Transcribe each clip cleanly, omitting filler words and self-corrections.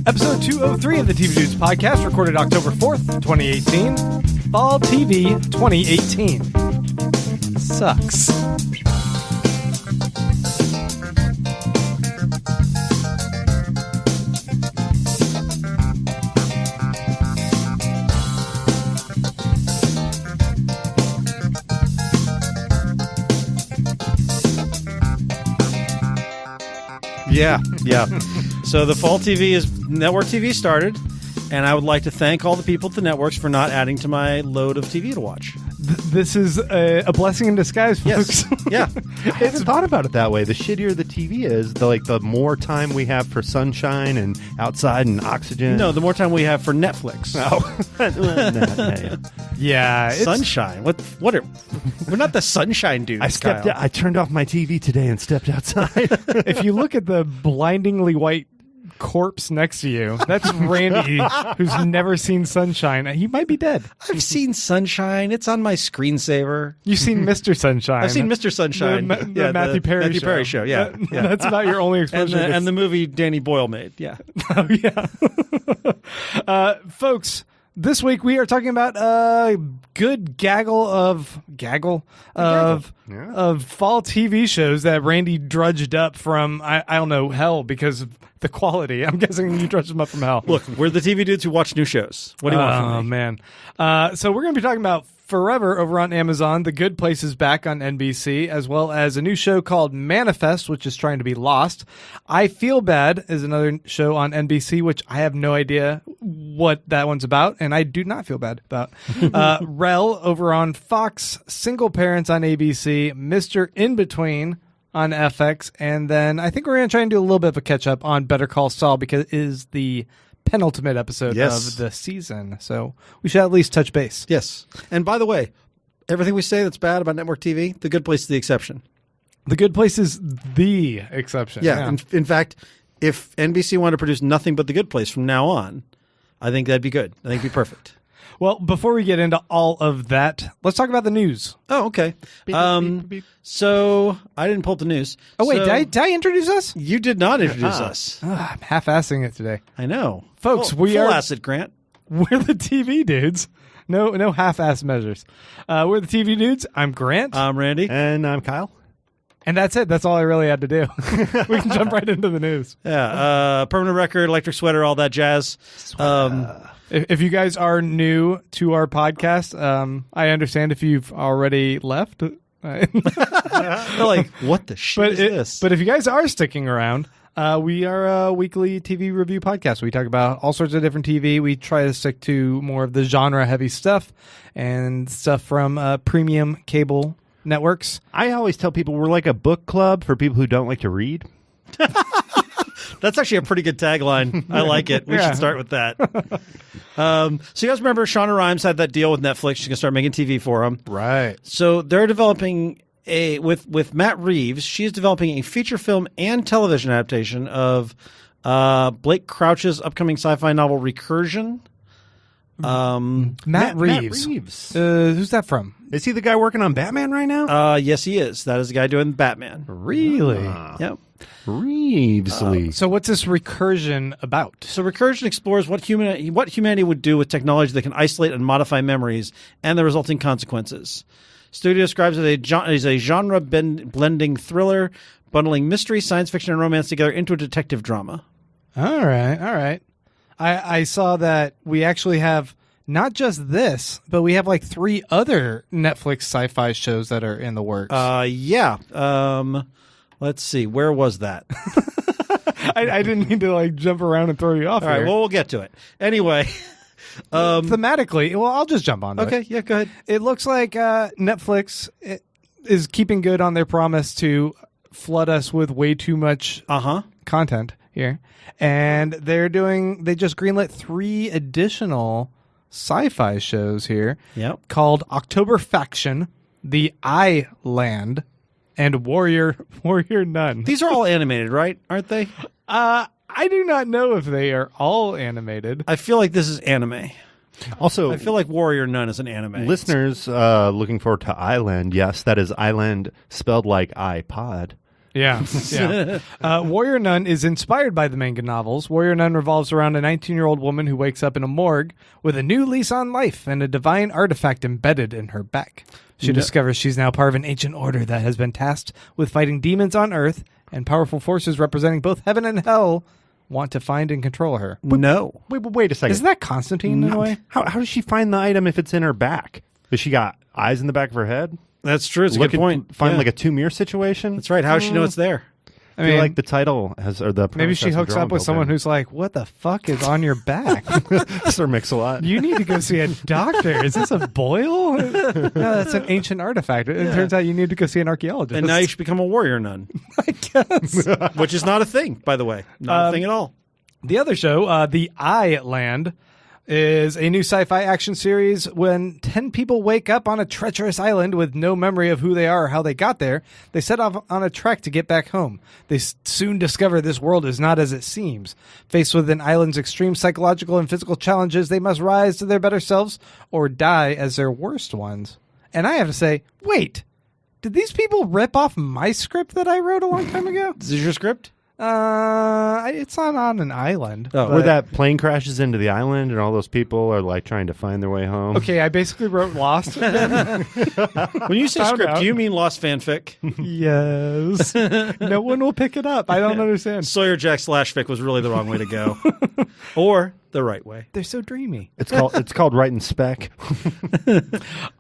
Episode 203 of the TV Dudes podcast, recorded October 4th, 2018. Fall TV 2018. Sucks. Yeah. So the fall TV network TV started, and I would like to thank all the people at the networks for not adding to my load of TV to watch. This is a blessing in disguise, folks. Yes. Yeah. I haven't thought about it that way. The shittier the TV is, the more time we have for sunshine and outside and oxygen. No, the more time we have for Netflix. Yeah, it's, sunshine. What? We're not the sunshine dudes. I turned off my TV today and stepped outside. if you look at the blindingly white corpse next to you, that's Randy, who's never seen sunshine. He might be dead. I've seen sunshine. It's on my screensaver. You've seen Mr. Sunshine. I've seen Mr. Sunshine. The Matthew Perry show. Yeah. That's about your only exposure. And the movie Danny Boyle made. Yeah. Oh, yeah. Folks, this week we are talking about a good gaggle of fall TV shows that Randy drudged up from, I don't know, hell, because of the quality. I'm guessing you drudged them up from hell. Look, we're the TV dudes who watch new shows. What do you want from me? Oh, man. So we're going to be talking about Forever over on Amazon. The Good Place is back on NBC, as well as a new show called Manifest, which is trying to be lost. I Feel Bad is another show on NBC, which I have no idea what that one's about, and I do not feel bad about. Rel over on Fox, Single Parents on ABC, Mr. Inbetween on FX, and then I think we're going to try and do a little bit of a catch-up on Better Call Saul because it is the penultimate episode of the season, so we should at least touch base. Yes. And by the way, everything we say that's bad about network TV, The Good Place is the exception. The Good Place is the exception. Yeah. In fact, if NBC wanted to produce nothing but The Good Place from now on, I think that'd be good. I think it'd be perfect. Well, before we get into all of that, let's talk about the news. Oh, okay. So I didn't pull up the news. Oh, wait, did I introduce us? You did not introduce us. I'm half-assing it today. I know. Folks, we are... Full asset, Grant. We're the TV dudes. No half-ass measures. We're the TV dudes. I'm Grant. I'm Randy. And I'm Kyle. And that's it. That's all I really had to do. We can jump right into the news. Yeah. Permanent record, electric sweater, all that jazz. If you guys are new to our podcast, I understand if you've already left. They're like, what the shit is this? But if you guys are sticking around, we are a weekly TV review podcast. We talk about all sorts of different TV. We try to stick to more of the genre-heavy stuff and stuff from premium cable networks. I always tell people we're like a book club for people who don't like to read. That's actually a pretty good tagline. I like it. We should start with that. So you guys remember Shonda Rhimes had that deal with Netflix. She's going to start making TV for them. Right. So they're developing with Matt Reeves, she's developing a feature film and television adaptation of Blake Crouch's upcoming sci-fi novel Recursion. Matt Reeves. Who's that from? Is he the guy working on Batman right now? Yes, he is. That is the guy doing Batman. Really? Yep. Reevesley. So what's this Recursion about? So Recursion explores what humanity would do with technology that can isolate and modify memories and the resulting consequences. Studio describes it as a genre-blending thriller, bundling mystery, science fiction, and romance together into a detective drama. All right. I saw that we actually have not just this, but we have like 3 other Netflix sci-fi shows that are in the works. Yeah. Let's see. Where was that? I didn't mean to like jump around and throw you off. All right. Well, we'll get to it. Anyway. Thematically, well, I'll just jump on to it. Okay. Yeah, go ahead. It looks like Netflix is keeping good on their promise to flood us with way too much content here. And they just greenlit 3 additional sci-fi shows here called October Faction, The Island, and Warrior Nun. These are all animated, right? Aren't they? I do not know if they are all animated. I feel like this is anime. Also, I feel like Warrior Nun is an anime. listeners looking forward to Island. Yes, that is Island spelled like iPod. Yeah. Warrior Nun is inspired by the manga novels. Warrior Nun revolves around a 19-year-old woman who wakes up in a morgue with a new lease on life and a divine artifact embedded in her back. She discovers she's now part of an ancient order that has been tasked with fighting demons on Earth, and powerful forces representing both heaven and hell want to find and control her. No. Wait a second. Isn't that Constantine in a way? How does she find the item if it's in her back? Does she got eyes in the back of her head? That's true. It's a good point. Find Yeah. like a two-mirror situation? That's right. How does she know it's there? I feel like the title has, or the maybe she hooks up with someone who's who's like, "What the fuck is on your back? Sir Mix-a-Lot. You need to go see a doctor. Is this a boil? No, that's an ancient artifact. It turns out you need to go see an archaeologist." And now you should become a warrior nun. I guess. Which is not a thing, by the way. Not a thing at all. The other show, The Eye Land, is a new sci-fi action series when 10 people wake up on a treacherous island with no memory of who they are or how they got there. They set off on a trek to get back home. They soon discover this world is not as it seems. Faced with an island's extreme psychological and physical challenges, they must rise to their better selves or die as their worst ones. And I have to say, wait, did these people rip off my script that I wrote a long time ago? Is this your script? It's not on an island. Oh. Where that plane crashes into the island and all those people are like trying to find their way home. Okay, I basically wrote Lost. When you say Found script, out. do you mean Lost fanfic? Yes. No one will pick it up. I don't understand. Sawyer Jack / fic was really the wrong way to go. Or the right way. They're so dreamy. It's called Writing Spec.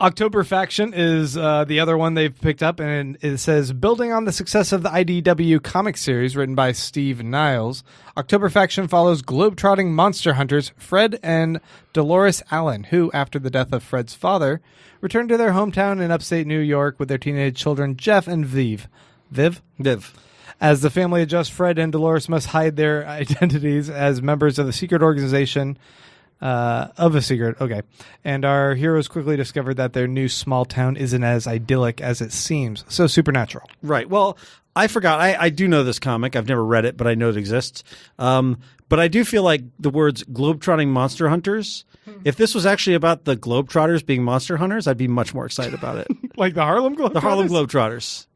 October Faction is the other one they've picked up, and it says, building on the success of the IDW comic series written by Steve Niles, October Faction follows globetrotting monster hunters Fred and Dolores Allen, who, after the death of Fred's father, returned to their hometown in upstate New York with their teenage children Jeff and Viv. Viv. As the family adjusts, Fred and Dolores must hide their identities as members of the secret organization and our heroes quickly discover that their new small town isn't as idyllic as it seems. So supernatural. Right. Well, I forgot. I do know this comic. I've never read it, but I know it exists. But I do feel like the words globetrotting monster hunters, if this was actually about the Globetrotters being monster hunters, I'd be much more excited about it. Like the Harlem Globetrotters? The Harlem Globetrotters.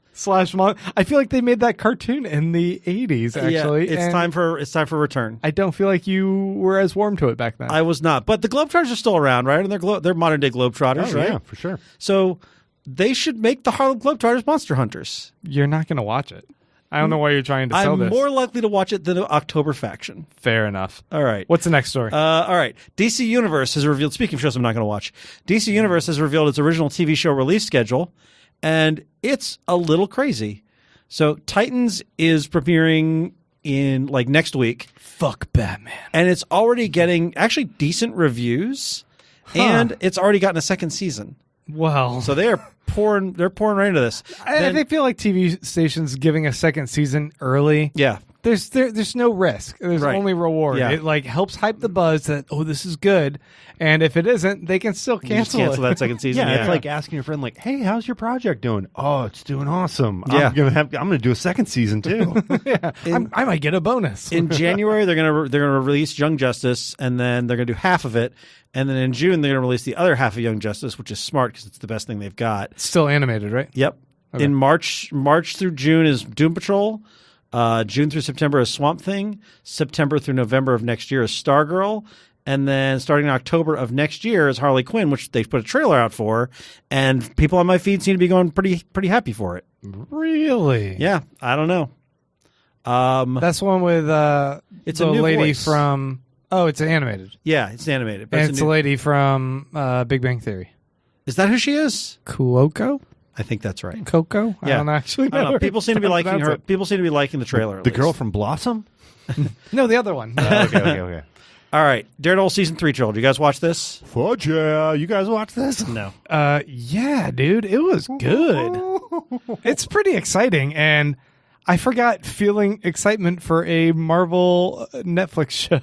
I feel like they made that cartoon in the 80s, actually. Yeah, it's time for return. I don't feel like you were as warm to it back then. I was not. But the Globetrotters are still around, right? And they're modern day Globetrotters, right? Yeah, for sure. So they should make the Harlem Globetrotters monster hunters. You're not going to watch it. I don't know why you're trying to sell I'm this. more likely to watch it than the October Faction. Fair enough. All right. What's the next story? All right. DC Universe has revealed, speaking of shows I'm not going to watch, DC Universe has revealed its original TV show release schedule, and it's a little crazy. So Titans is premiering in like next week. Fuck Batman. And it's already getting actually decent reviews, and it's already gotten a second season. Well, So they're pouring right into this. I feel like TV stations giving a second season early. Yeah. There's no risk. There's Right. only reward. Yeah. It like helps hype the buzz that this is good, and if it isn't, they can still You just cancel cancel it. that second season. Yeah, it's like asking your friend, like, "Hey, how's your project doing?" "Oh, it's doing awesome. Yeah. I'm gonna do a second season too." I might get a bonus. In January, they're gonna release Young Justice, and then they're gonna do half of it, and then in June they're gonna release the other half of Young Justice, which is smart because it's the best thing they've got. Still animated, right? Yep. Okay. In March through June is Doom Patrol. June through September is Swamp Thing. September through November of next year is Stargirl. And then starting in October of next year is Harley Quinn, which they've put a trailer out for. And people on my feed seem to be going pretty happy for it. Really? Yeah, I don't know. That's the one with It's the a new lady voice. from. Oh, it's animated. Yeah, it's animated. But And it's a the new- lady from Big Bang Theory. Is that who she is? Kuoko? I think that's right. Coco? I Yeah. don't actually I don't know. know. People seem to be liking That's her. it. People seem to be liking the trailer. at The least. girl from Blossom. No, the other one. Okay. All right, Daredevil season 3 trailer. Do you guys watch this? Fudge, yeah. You guys watch this? No. Yeah, dude, it was good. It's pretty exciting, and I forgot feeling excitement for a Marvel Netflix show.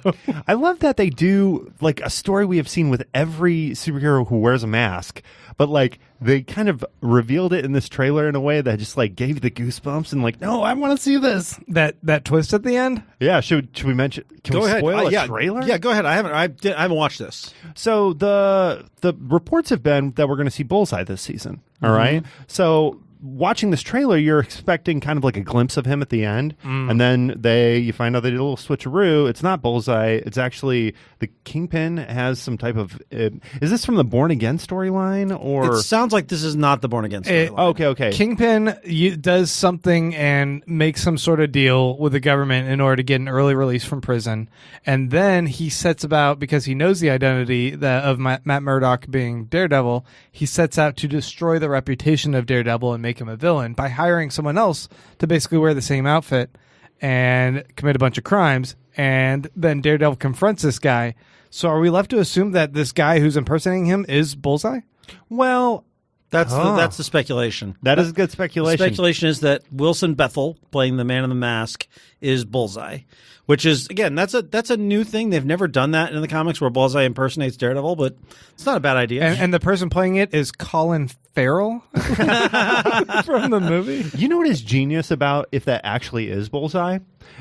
I love that they do like a story we have seen with every superhero who wears a mask, but like they kind of revealed it in this trailer in a way that just like gave you the goosebumps and like, no, I want to see this. That twist at the end. Yeah, should we mention? Can we spoil a trailer? Yeah, go ahead. I haven't watched this. So the reports have been that we're going to see Bullseye this season. All right. So watching this trailer, you're expecting kind of like a glimpse of him at the end, and then you find out they did a little switcheroo. It's not Bullseye. It's actually the Kingpin has some type of. Is this from the Born Again storyline or? It sounds like this is not the Born Again storyline. Okay. Kingpin does something and makes some sort of deal with the government in order to get an early release from prison, and then he sets about, because he knows the identity of Matt Murdock being Daredevil. He sets out to destroy the reputation of Daredevil and make him a villain by hiring someone else to basically wear the same outfit and commit a bunch of crimes. And then Daredevil confronts this guy. So are we left to assume that this guy who's impersonating him is Bullseye? Well, that's the speculation. That is good speculation. The speculation is that Wilson Bethel, playing the Man in the Mask, is Bullseye, which is, again, that's a new thing. They've never done that in the comics where Bullseye impersonates Daredevil, but it's not a bad idea. And the person playing it is Colin Farrell from the movie. You know what is genius about if that actually is Bullseye?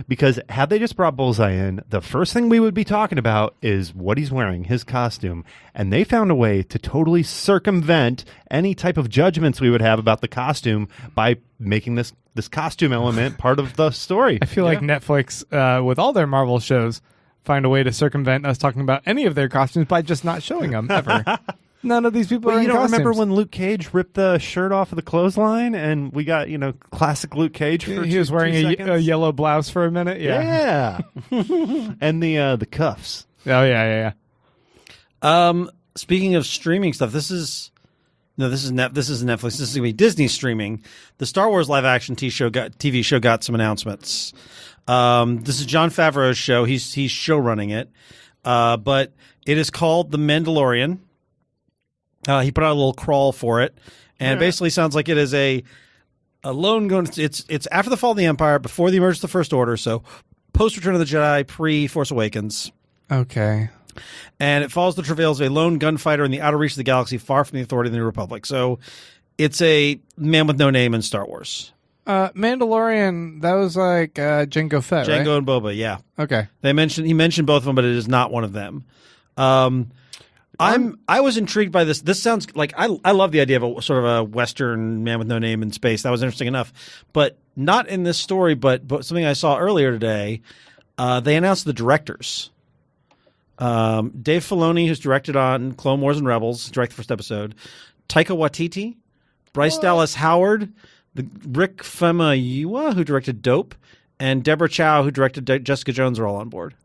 Because had they just brought Bullseye in, the first thing we would be talking about is what he's wearing, his costume. And they found a way to totally circumvent any type of judgments we would have about the costume by making this costume element part of the story. I feel like Netflix, with all their Marvel shows, find a way to circumvent us talking about any of their costumes by just not showing them ever. None of these people are in don't costumes. remember when Luke Cage ripped the shirt off of the clothesline and we got, classic Luke Cage for he was wearing a yellow blouse for a minute? Yeah. And the cuffs. Oh, yeah. Speaking of streaming stuff, this is Netflix. This is going to be Disney streaming. The Star Wars live-action TV show got some announcements. This is Jon Favreau's show. He's show-running it. But it is called The Mandalorian. He put out a little crawl for it, and it basically sounds like it is a lone gun. It's after the fall of the Empire, before the emergence of the First Order, so post Return of the Jedi, pre Force Awakens. Okay. And it follows the travails of a lone gunfighter in the outer reach of the galaxy, far from the authority of the New Republic. So it's a man with no name in Star Wars. Mandalorian, that was like Jango Fett, right? Jango and Boba, yeah. Okay. He mentioned both of them, but it is not one of them. I was intrigued by this. This sounds like I love the idea of a sort of a Western man with no name in space. That was interesting enough, but not in this story. But something I saw earlier today, they announced the directors. Dave Filoni, who's directed on Clone Wars and Rebels, directed the first episode. Taika Waititi, Bryce Dallas Howard, Rick Famuyiwa, who directed Dope, and Deborah Chow, who directed Jessica Jones, are all on board.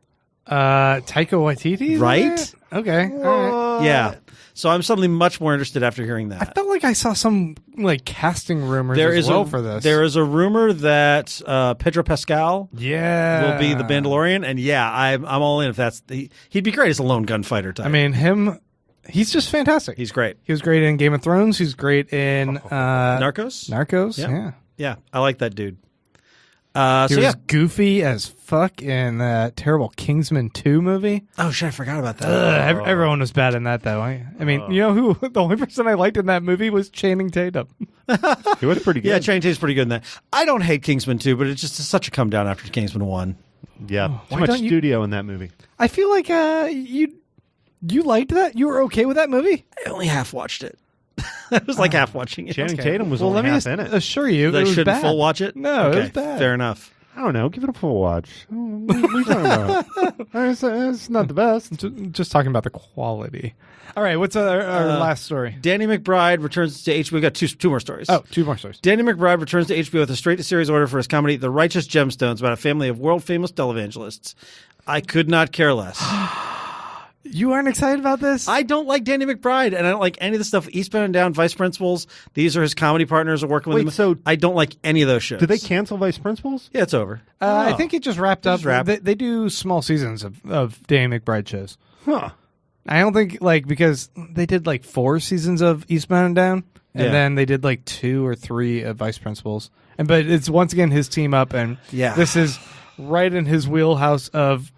Taika Waititi, right? Okay, all right. Yeah. So I'm suddenly much more interested after hearing that. I felt like I saw some casting rumors for this. There is a rumor that Pedro Pascal will be the Mandalorian, and I'm all in if that's he'd be great as a lone gunfighter type. I mean, he's just fantastic. He's great. He was great in Game of Thrones. He's great in Narcos. Yeah, I like that dude. He was goofy as fuck in that terrible Kingsman 2 movie. Oh shit, I forgot about that. Everyone was bad in that, though. I mean, you know who? The only person I liked in that movie was Channing Tatum. He was pretty good. Yeah, Channing Tatum's pretty good in that. I don't hate Kingsman 2, but it's just such a come down after Kingsman 1. Yeah, too much studio in that movie. I feel like you liked that. You were okay with that movie. I only half watched it. I was like half watching it. Tatum was only half in it. Assure you, they shouldn't bad. full watch it. No, it was bad. Fair enough. I don't know. Give it a full watch. What are you talking about? It's not the best. Just talking about the quality. All right, what's our last story? Danny McBride returns to HBO. We got two more stories. Oh, two more stories. Danny McBride returns to HBO with a straight-to-series order for his comedy The Righteous Gemstones, about a family of world-famous televangelists. I could not care less. You aren't excited about this? I don't like Danny McBride, and I don't like any of the stuff. Eastbound and Down, Vice Principals. These are his comedy partners are working with him. So I don't like any of those shows. Did they cancel Vice Principals? Yeah, it's over. I think it just wrapped up. They do small seasons of Danny McBride shows. Huh. I don't think because they did 4 seasons of Eastbound and Down. and Yeah. then they did like 2 or 3 vice principals. But it's once again his team up, and this is right in his wheelhouse of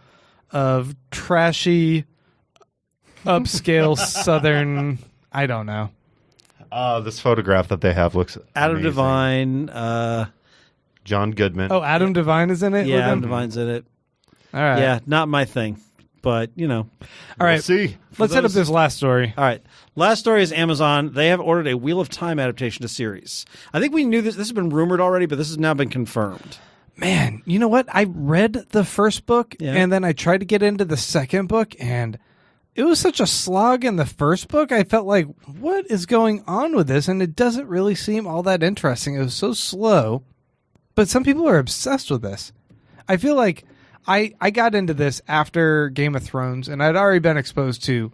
trashy, upscale Southern. I don't know. This photograph that they have looks Adam amazing. Devine. John Goodman. Oh, Adam Devine is in it. Yeah, with Adam him? Devine's in it. All right. Yeah, not my thing, but All right. We'll see. Let's hit up this last story. All right. Last story is Amazon. They have ordered a Wheel of Time adaptation to series. I think we knew this. This has been rumored already, but this has now been confirmed. Man, you know what? I read the first book, Yeah. and then I tried to get into the second book, and it was such a slog in the first book. I felt like, what is going on with this? And it doesn't really seem all that interesting. It was so slow. But some people are obsessed with this. I feel like I got into this after Game of Thrones, and I'd already been exposed to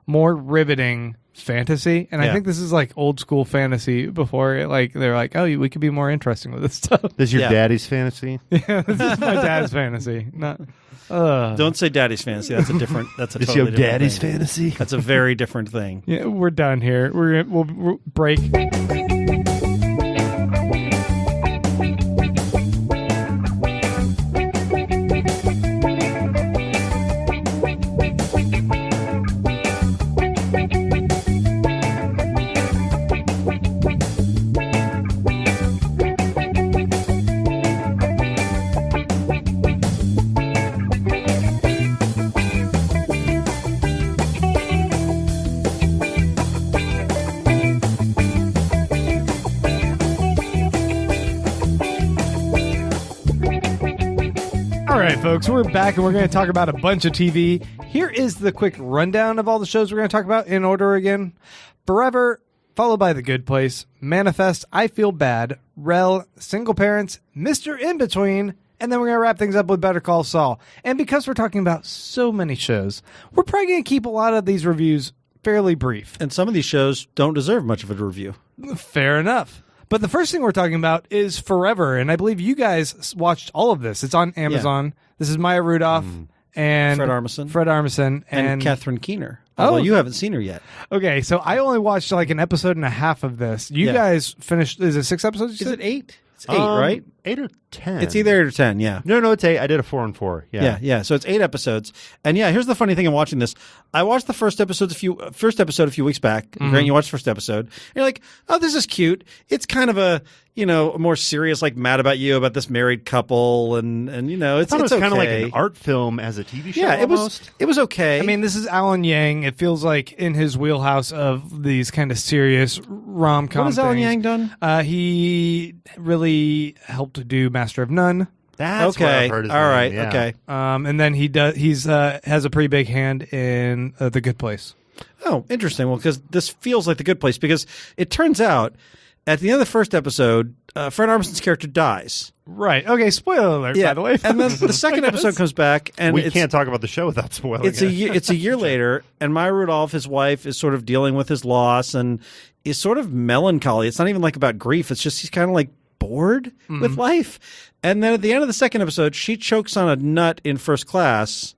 more riveting fantasy. And I think this is like old school fantasy before it, like they're like, oh, we could be more interesting with this stuff. This is your Yeah. daddy's fantasy? Yeah, this is my dad's fantasy. Not. Don't say daddy's fantasy. That's a different. That's a This totally your different daddy's thing. fantasy? That's a very different thing. Yeah, we're done here. We'll break. All right, folks, we're back and we're going to talk about a bunch of TV. Here is the quick rundown of all the shows we're going to talk about in order again. Forever, followed by The Good Place, Manifest, I Feel Bad, Rel, Single Parents, Mr. Inbetween, and then we're going to wrap things up with Better Call Saul. And because we're talking about so many shows, we're probably going to keep a lot of these reviews fairly brief. And some of these shows don't deserve much of a review. Fair enough. But the first thing we're talking about is Forever, and I believe you guys watched all of this. It's on Amazon. This is Maya Rudolph and Fred Armisen. Fred Armisen And Catherine Keener. Oh. Although you haven't seen her yet. Okay, so I only watched like an episode and a half of this. You Yeah. guys finished. Is it 6 episodes? you Is said? it 8? It's 8, right? 8 or 10. It's either 8 or 10, yeah. No, it's 8. I did a 4 and 4. Yeah. So it's 8 episodes, and here's the funny thing in watching this. I watched the first episode a few weeks back. Grant, you watched the first episode. And you're like, oh, this is cute. It's kind of a more serious, like Mad About You, about this married couple, and it's I thought it was okay. kind of like an art film as a TV show. Yeah, it almost. was okay. I mean, this is Alan Yang. It feels like in his wheelhouse of these kind of serious rom-com. what has Alan things. Yang done? He really helped do Master of None. That's okay, what I've heard his all name, right, yeah. okay. And then he's has a pretty big hand in The Good Place. Oh, interesting. Well, because this feels like The Good Place, because it turns out at the end of the first episode, Fred Armisen's character dies. Right. Okay. Spoiler alert. By the way. And then the second episode comes back, and We can't talk about the show without spoiling It's a year later, and Maya Rudolph, his wife, is sort of dealing with his loss and is sort of melancholy. It's not even like about grief. It's just he's kind of like bored with life. And then at the end of the second episode, she chokes on a nut in first class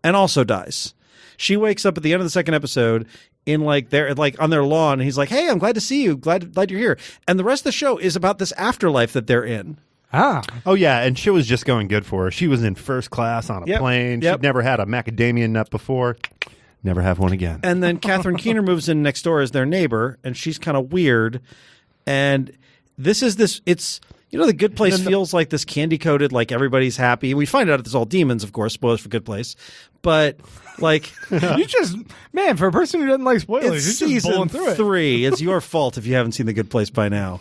and also dies. She wakes up at the end of the second episode in they're on their lawn, and he's like, "Hey, I'm glad to see you. Glad you're here." And the rest of the show is about this afterlife that they're in. Oh, yeah, and shit was just going good for her. She was in first class on a plane. Yep. She'd never had a macadamia nut before. Never have one again. And then Catherine Keener moves in next door as their neighbor, and she's kind of weird. And it's The Good Place feels like this candy-coated, like everybody's happy. We find out it's all demons, of course, spoilers for Good Place. But, like... You just, man, for a person who doesn't like spoilers, it's you're just season blowing through it. 3. It's your fault if you haven't seen The Good Place by now.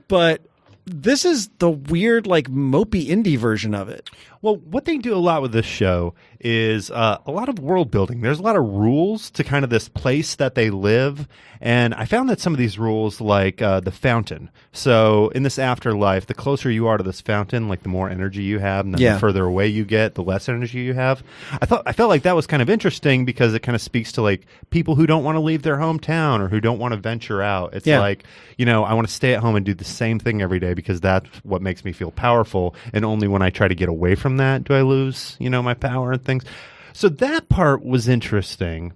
But this is the weird, like, mopey indie version of it. Well, what they do a lot with this show is a lot of world building. There's a lot of rules to kind of this place that they live. And I found that some of these rules, like the fountain. So in this afterlife, the closer you are to this fountain, like the more energy you have, and then the further away you get, the less energy you have. I felt like that was kind of interesting because it kind of speaks to like people who don't want to leave their hometown or who don't want to venture out. It's like, I want to stay at home and do the same thing every day because that's what makes me feel powerful. And only when I try to get away from that do I lose, my power and things. So that part was interesting.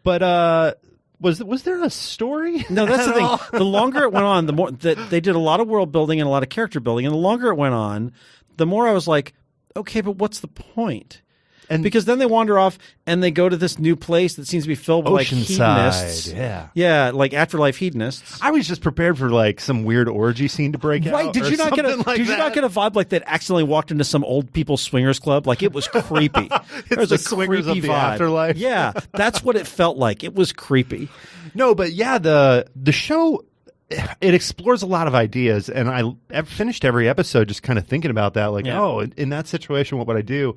But Was there a story? No, that's the at thing. all? The longer it went on, the more that they did a lot of world building and a lot of character building, and the longer it went on, the more I was like, okay, but what's the point? And Because then they wander off and they go to this new place that seems to be filled with like hedonists. yeah. Yeah, like afterlife hedonists. I was just prepared for like some weird orgy scene to break out. Right? Did or you not get a something like Did you that. not get a vibe like that? Accidentally walked into some old people's swingers club. Like it was creepy. There was the a swingers of creepy the vibe. afterlife. Yeah, that's what it felt like. It was creepy. No, but yeah, the show, it explores a lot of ideas, and I finished every episode just kind of thinking about that, like, Yeah. oh, in that situation, what would I do?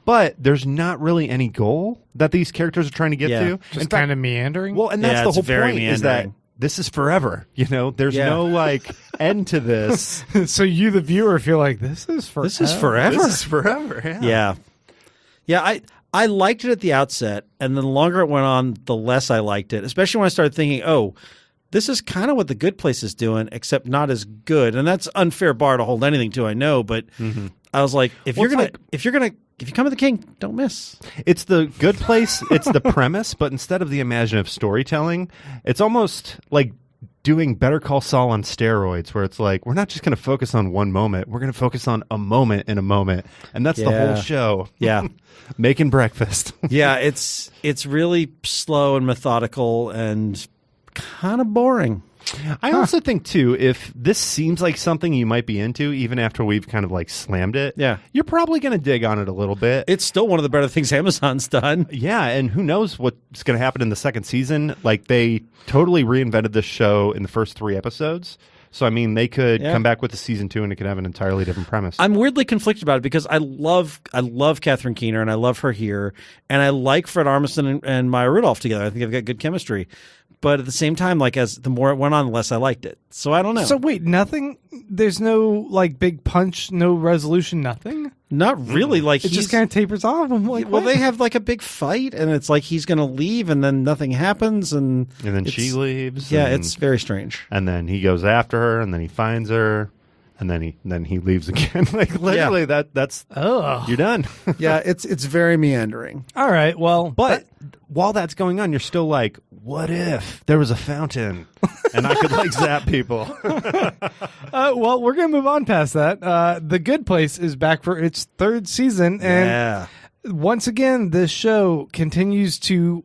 But there's not really any goal that these characters are trying to get Yeah. to. In Just fact, kind of meandering. well, and that's Yeah, the it's whole very point is that meandering. this is forever. There's Yeah. no like end to this. so you, the viewer, feel like this is forever. This is forever. This is forever. Yeah. Yeah. I liked it at the outset, and then the longer it went on, the less I liked it. Especially when I started thinking, oh, this is kind of what The Good Place is doing, except not as good. And that's unfair bar to hold anything to, I know. But I was like, if you come to the king, don't miss. It's the Good Place. It's the premise, but instead of the imaginative storytelling, it's almost like doing Better Call Saul on steroids, where it's like, we're not just going to focus on one moment. We're going to focus on a moment in a moment. And that's the Yeah. whole show. Yeah. Making breakfast. Yeah, it's really slow and methodical and kind of boring. I also think, too, if this seems like something you might be into, even after we've kind of like slammed it, Yeah. you're probably going to dig on it a little bit. It's still one of the better things Amazon's done. Yeah, and who knows what's going to happen in the second season. Like, they totally reinvented this show in the first 3 episodes. So, I mean, they could Yeah. come back with a season 2 and it could have an entirely different premise. I'm weirdly conflicted about it because I love Catherine Keener and I love her here, and I like Fred Armisen and Maya Rudolph together. I think they've got good chemistry. But at the same time, like as the more it went on, the less I liked it. So I don't know. So wait, nothing? There's no like big punch, no resolution, nothing? Not really. Like It just kind of tapers off. I'm like, well, what? they have like a big fight, and it's like he's going to leave, and then nothing happens, and and then it's- she leaves. Yeah, and, it's very strange. and then he goes after her, and then he finds her, and then he leaves again. Like, literally, that's Ugh. you're done. Yeah, it's very meandering. All right. Well, But while that's going on, you're still like, what if there was a fountain and I could like zap people? well, we're gonna move on past that. The Good Place is back for its 3rd season, and Yeah. once again, this show continues to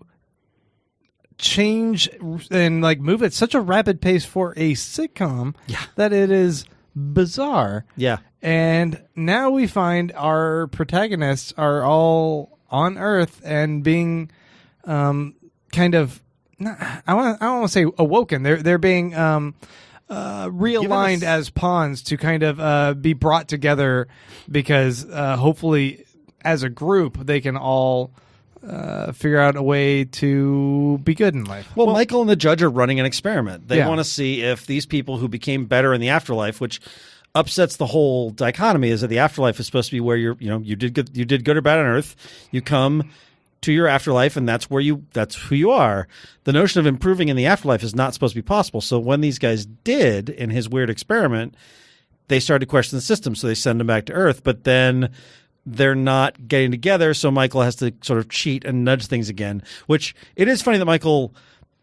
change and like move at such a rapid pace for a sitcom that it is bizarre. Yeah. And now we find our protagonists are all on Earth and being kind of I don't want to say awoken. They're being realigned as pawns to kind of be brought together because hopefully as a group they can all figure out a way to be good in life. Well, Michael and the judge are running an experiment. They Yeah. want to see if these people who became better in the afterlife, which upsets the whole dichotomy, is that the afterlife is supposed to be where you did good or bad on Earth. You come to your afterlife, and that's who you are. The notion of improving in the afterlife is not supposed to be possible. So when these guys did in his weird experiment, they started to question the system. So they send them back to Earth, but then they're not getting together. So Michael has to sort of cheat and nudge things again, which it is funny that Michael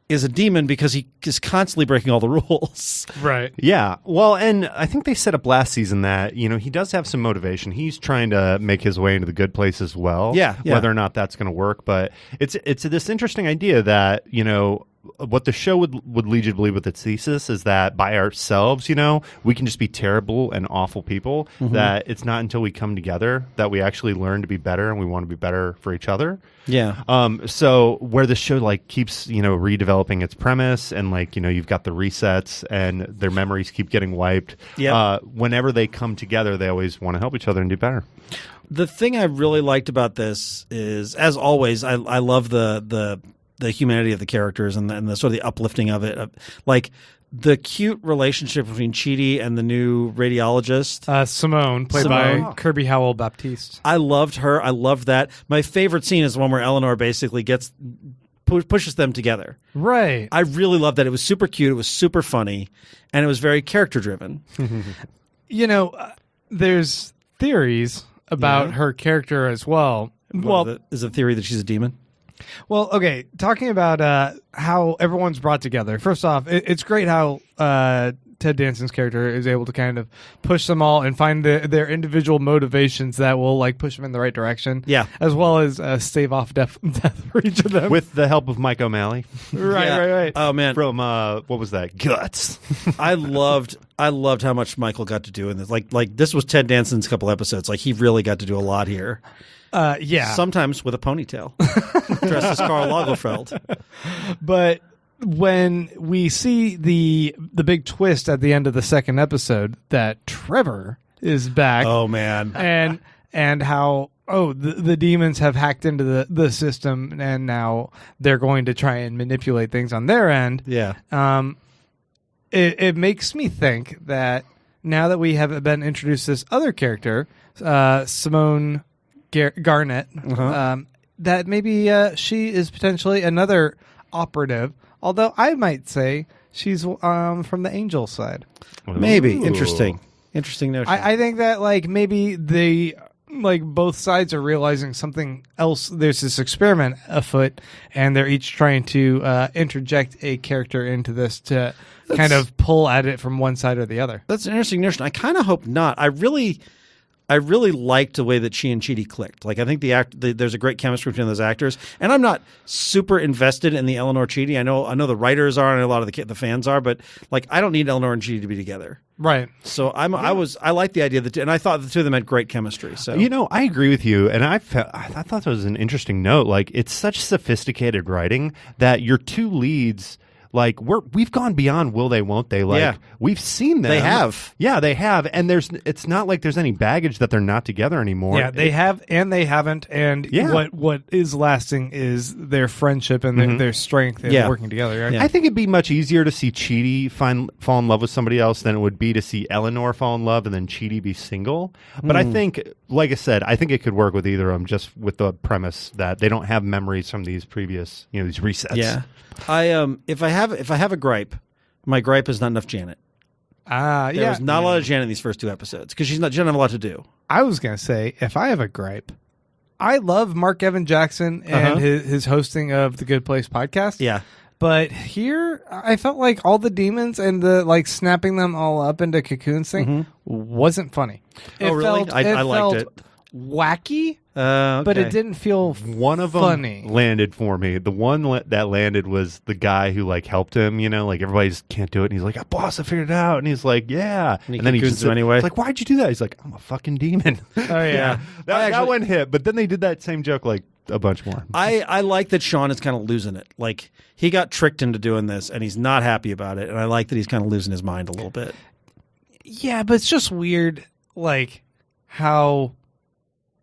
is a demon because he is constantly breaking all the rules. Right. Yeah. Well, and I think they set up last season that, he does have some motivation. He's trying to make his way into the good place as well. Yeah. Whether or not that's going to work. But it's this interesting idea that, what the show would lead you to believe with its thesis is that by ourselves, we can just be terrible and awful people, that it's not until we come together that we actually learn to be better and we want to be better for each other. Yeah. So where the show keeps, redeveloping its premise and you've got the resets and their memories keep getting wiped. Yep. Whenever they come together, they always want to help each other and do better. The thing I really liked about this is, as always, I love the humanity of the characters and the sort of the uplifting of it. Like the cute relationship between Chidi and the new radiologist. Simone, played by Kirby Howell Baptiste. I loved her. I loved that. My favorite scene is the one where Eleanor basically pushes them together. Right. I really loved that. It was super cute. It was super funny. And it was very character driven. There's theories about her character as well. Is the theory that she's a demon? Well, okay, talking about how everyone's brought together. First off, it's great how Ted Danson's character is able to kind of push them all and find their individual motivations that will like push them in the right direction. Yeah. As well as stave off death for each of them. With the help of Mike O'Malley. Right. Oh man, From, what was that? Guts. I loved how much Michael got to do in this. Like this was Ted Danson's couple episodes. Like he really got to do a lot here. Yeah. Sometimes with a ponytail, dressed as Karl Lagerfeld. But when we see the big twist at the end of the second episode that Trevor is back, Oh man, and how the demons have hacked into the system and now they're going to try and manipulate things on their end. yeah. It makes me think that now that we have been introduced to this other character, Simone Garnett, that maybe she is potentially another operative. Although I might say she's from the angel side. Maybe Ooh. interesting notion. I think that like maybe both sides are realizing something else. There's this experiment afoot, and they're each trying to interject a character into this to kind of pull at it from one side or the other. That's an interesting notion. I kind of hope not. I really liked the way that she and Chidi clicked. Like, I think there's a great chemistry between those actors. And I'm not super invested in the Eleanor Chidi. I know the writers are, and a lot of the fans are, but like, I don't need Eleanor and Chidi to be together. Right. So I like the idea and I thought the two of them had great chemistry. So I agree with you, and I thought that was an interesting note. Like, it's such sophisticated writing that your two leads. Like we've gone beyond will they, won't they? Like we've seen them. They have. Yeah, they have. And it's not like there's any baggage that they're not together anymore. Yeah, they have and they haven't. And what is lasting is their friendship and their strength in working together. Right? Yeah. I think it'd be much easier to see Chidi fall in love with somebody else than it would be to see Eleanor fall in love and then Chidi be single. But I think, like I said, I think it could work with either of them, just with the premise that they don't have memories from these previous, these resets. Yeah. If I have a gripe, my gripe is not enough Janet. There was not a lot of Janet in these first two episodes because she doesn't have a lot to do. I was going to say, if I have a gripe, I love Mark Evan Jackson and his hosting of the Good Place podcast. Yeah. But here, I felt like all the demons and the like snapping them all up into cocoons thing wasn't funny. Oh, really? I liked it. Wacky, Okay. but it didn't feel One of them funny. landed for me. The one that landed was the guy who like helped him. Like everybody just can't do it, and he's like, "Boss, I figured it out." And he's like, "Yeah," And then he cocoons just him anyway. It's like, "Why'd you do that?" He's like, "I'm a fucking demon." Oh yeah. That one hit, but then they did that same joke like a bunch more. I like that Sean is kind of losing it. Like, he got tricked into doing this, and he's not happy about it. And I like that he's kind of losing his mind a little bit. Yeah, but it's just weird, like how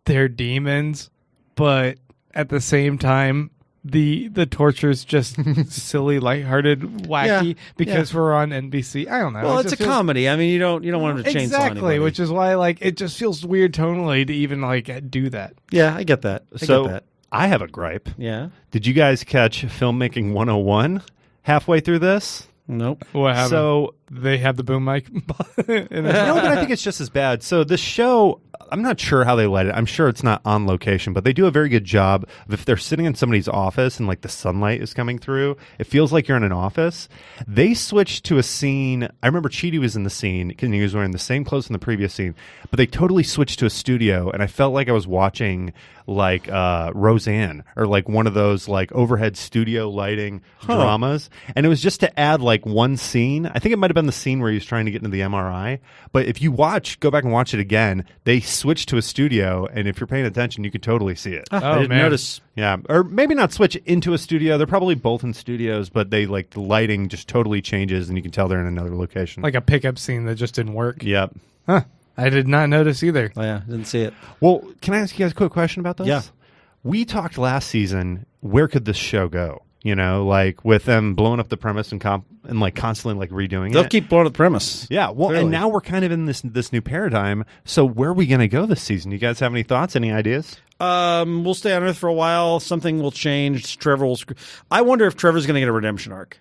they're demons, but at the same time, the torture is just silly, lighthearted, wacky because we're on NBC. I don't know. Well, it's a comedy. I mean, you don't want him to chainsaw exactly, anybody. which is why like it just feels weird tonally to even like do that. Yeah, I get that. I get that. I have a gripe. Yeah. Did you guys catch Filmmaking 101 halfway through this? Nope. What happened? So they have the boom mic. no, but I think it's just as bad. So the show, I'm not sure how they light it. I'm sure it's not on location, but they do a very good job of if they're sitting in somebody's office and like the sunlight is coming through, it feels like you're in an office. They switched to a scene. I remember Chidi was in the scene because he was wearing the same clothes in the previous scene, but they totally switched to a studio, and I felt like I was watching like Roseanne or like one of those like overhead studio lighting dramas, and it was just to add like one scene. I think it might have been the scene where he was trying to get into the MRI, but if you go back and watch it again, they switch to a studio, and if you're paying attention, you can totally see it. I didn't notice. Yeah, or maybe not switch into a studio. They're probably both in studios, but they like the lighting just totally changes, and you can tell they're in another location. Like a pickup scene that just didn't work. Yep. Huh. I did not notice either. Oh, yeah, didn't see it. Well, can I ask you guys a quick question about this? Yeah. We talked last season, where could this show go? Like with them blowing up the premise and like constantly like redoing They'll it. keep blowing up the premise. Yeah, well, Clearly. and now we're kind of in this new paradigm. So where are we going to go this season? You guys have any thoughts, any ideas? We'll stay on Earth for a while. Something will change. Trevor will I wonder if Trevor's going to get a redemption arc.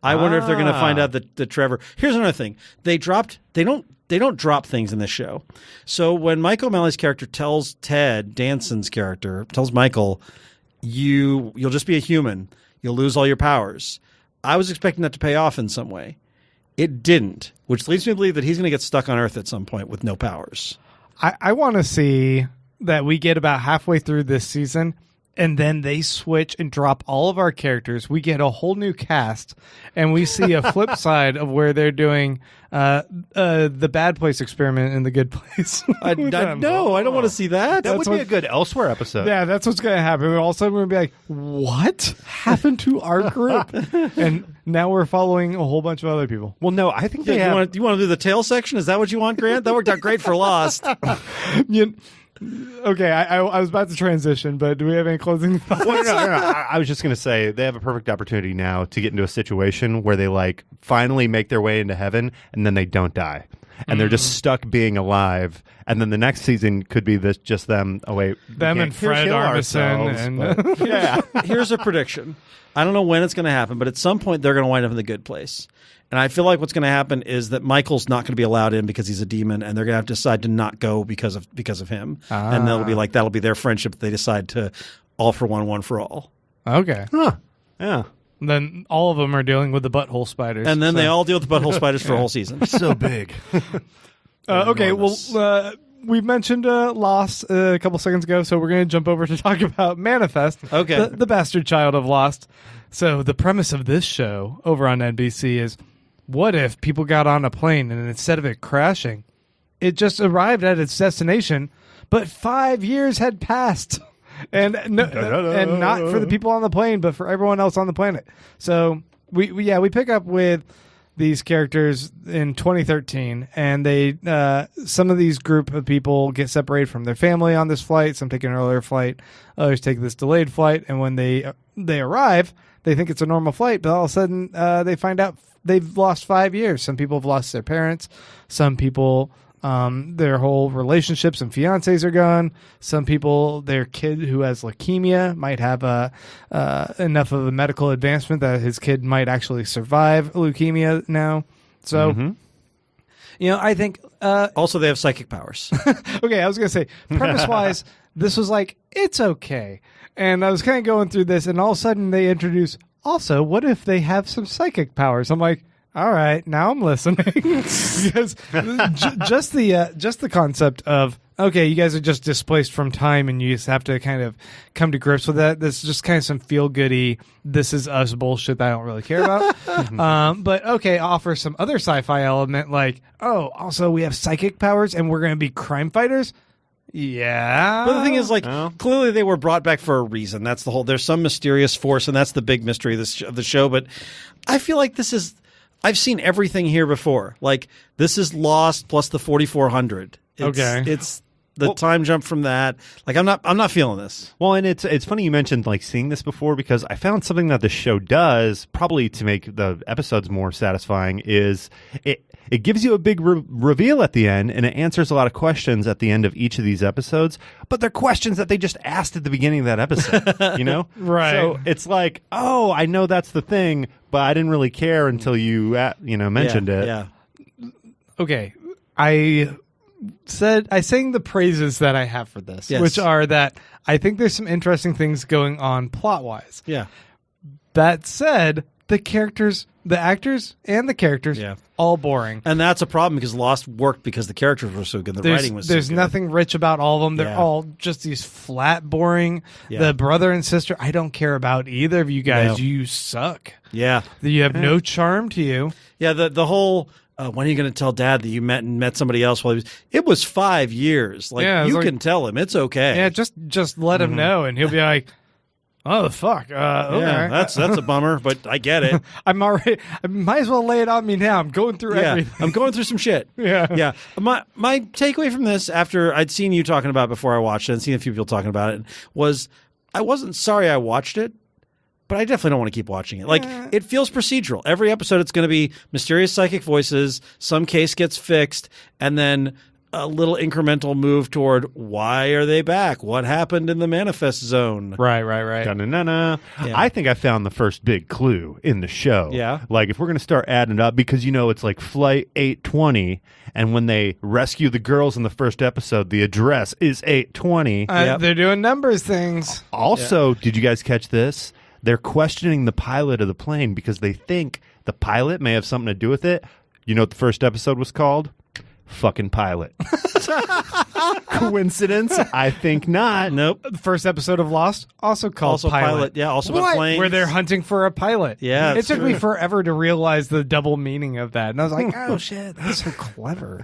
I wonder if they're going to find out that Trevor... Here's another thing. They don't drop things in this show. So when Mike O'Malley's character tells Ted Danson's character, tells Michael, you'll just be a human. You'll lose all your powers. I was expecting that to pay off in some way. It didn't, which leads me to believe that he's going to get stuck on Earth at some point with no powers. I want to see that we get about halfway through this season and then they switch and drop all of our characters. We get a whole new cast, and we see a flip side of where they're doing the bad place experiment in the good place. No, I don't want to see that. That would be a good Elsewhere episode. Yeah, that's what's going to happen. All of a sudden, we're going to be like, what happened to our group? And now we're following a whole bunch of other people. Well, no, I think they You have... want to do the tail section? Is that what you want, Grant? That worked out great for Lost. Okay, I was about to transition, but do we have any closing thoughts? Well, no. I was just going to say they have a perfect opportunity now to get into a situation where they like finally make their way into heaven and then they don't die. And they're just stuck being alive. And then the next season could be just them. Oh, wait. Them and Fred Armisen. Yeah. Here's a prediction. I don't know when it's going to happen, but at some point they're going to wind up in the good place. And I feel like what's going to happen is that Michael's not going to be allowed in because he's a demon, and they're going to have to decide to not go because of him. And that'll be their friendship that they decide to all for one for all. Okay. Huh. Yeah. Then all of them are dealing with the butthole spiders. And then they all deal with the butthole spiders for a whole season. So big. Okay, well, we mentioned Lost a couple seconds ago, so we're going to jump over to talk about Manifest, Okay. the bastard child of Lost. So the premise of this show over on NBC is, what if people got on a plane and instead of it crashing, it just arrived at its destination, but 5 years had passed? And and not for the people on the plane, but for everyone else on the planet. So we pick up with these characters in 2013, and they some of these group of people get separated from their family on this flight. Some take an earlier flight, others take this delayed flight, and when they arrive, they think it's a normal flight, but all of a sudden they find out they've lost 5 years. Some people have lost their parents. Some people, their whole relationships and fiancés are gone. Some people, their kid who has leukemia might have enough of a medical advancement that his kid might actually survive leukemia now. So, I think... Also, they have psychic powers. Okay, I was going to say, premise-wise, this was like, it's okay. And I was kind of going through this, and all of a sudden they introduce, also, what if they have some psychic powers? I'm like, all right, now I'm listening. Because just the concept of, okay, you guys are just displaced from time and you just have to kind of come to grips with that. This is just kind of some feel-goody, this is us bullshit that I don't really care about. But okay, offer some other sci-fi element like, oh, also we have psychic powers and we're going to be crime fighters? Yeah. But the thing is, clearly they were brought back for a reason. That's the whole, there's some mysterious force, and that's the big mystery of the show. But I feel like I've seen everything here before. Like, this is Lost plus the 4400. It's the time jump from that. Like, I'm not feeling this. Well, and it's funny you mentioned like seeing this before, because I found something that the show does probably to make the episodes more satisfying is it gives you a big reveal at the end, and it answers a lot of questions at the end of each of these episodes, but they're questions that they just asked at the beginning of that episode, you know? Right. So it's like, oh, I know that's the thing, but I didn't really care until you mentioned it. Yeah. Okay. I sang the praises that I have for this, Yes. which are that I think there's some interesting things going on plot-wise. Yeah. That said, the actors and the characters, all boring. And that's a problem because Lost worked because the characters were so good. The writing was so good. There's nothing rich about all of them. They're all just these flat, boring. Yeah. The brother and sister, I don't care about either of you guys. No. You suck. Yeah. You have no charm to you. Yeah, the whole... when are you going to tell Dad that you met somebody else while it was 5 years? Like, you can tell him. It's okay. Yeah, just let him know, and he'll be like, oh, the fuck. Okay. Yeah, that's a bummer, but I get it. I might as well lay it on me now. I'm going through everything. I'm going through some shit. Yeah. My takeaway from this, after I'd seen you talking about it before I watched it and seen a few people talking about it, was I wasn't sorry I watched it, but I definitely don't want to keep watching it. Like, it feels procedural. Every episode, it's going to be mysterious psychic voices, some case gets fixed, and then a little incremental move toward why are they back? What happened in the manifest zone? Right. Da-na-na-na. Yeah. I think I found the first big clue in the show. Yeah. Like, if we're going to start adding up, because, it's like Flight 820, and when they rescue the girls in the first episode, the address is 820. They're doing numbers things. Also, did you guys catch this? They're questioning the pilot of the plane because they think the pilot may have something to do with it. You know what the first episode was called? Fucking Pilot. Coincidence? I think not. Nope. The first episode of Lost, also called Also pilot. Yeah, also about planes. Where they're hunting for a pilot. Yeah, It that's took me true. forever to realize the double meaning of that. And I was like, oh, shit, that's so clever.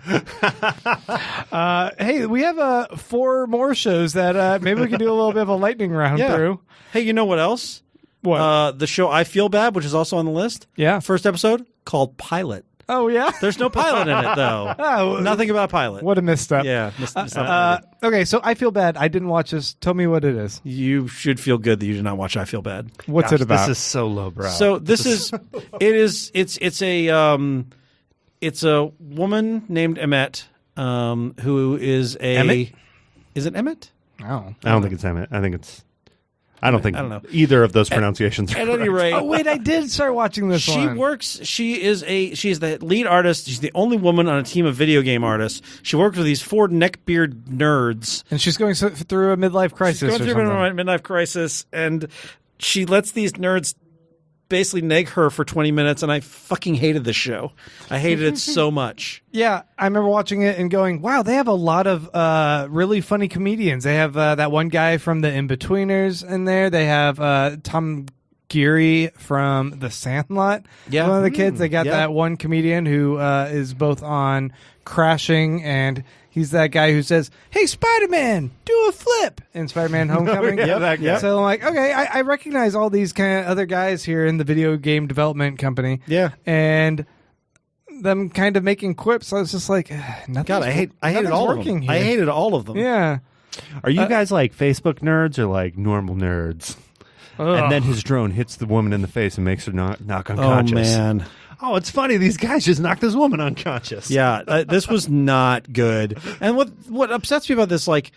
Hey, we have 4 more shows that maybe we can do a little bit of a lightning round through. Hey, you know what else? What? The show I Feel Bad, which is also on the list. Yeah. First episode called Pilot. Oh, yeah? There's no pilot in it, though. Oh, Nothing about a pilot. What a misstep. Yeah. Okay, so I Feel Bad. I didn't watch this. Tell me what it is. You should feel good that you did not watch I Feel Bad. What's Gosh, it about? This is so lowbrow. So it's a woman named Emmett, who is a Emmett? Is it Emmett? Oh. I don't think it's Emmett. I don't think I don't know. either of those pronunciations are At any correct. rate, Oh, wait, I did start watching this she one. works. She's the lead artist. She's the only woman on a team of video game artists. She works with these 4 neckbeard nerds. And she's going through a midlife crisis She's going or through a something. midlife crisis, and she lets these nerds basically neg her for 20 minutes, and I fucking hated this show. I hated it so much. Yeah, I remember watching it and going, wow, they have a lot of really funny comedians. They have that one guy from the Inbetweeners in there. They have Tom Geary from The Sandlot. Yeah. One of the kids. They got yeah. that one comedian who is both on Crashing, and he's that guy who says, hey, Spider-Man, do a flip in Spider-Man Homecoming. Yeah, that guy. So I'm like, okay, I recognize all these kind of other guys here in the video game development company. Yeah. And them kind of making quips. I was just like, nothing. God, I hated all of them. Here. I hated all of them. Yeah. Are you guys like Facebook nerds or like normal nerds? Ugh. And then his drone hits the woman in the face and makes her knock Oh unconscious. man. Oh, it's funny. These guys just knocked this woman unconscious. Yeah, this was not good. And what upsets me about this, like,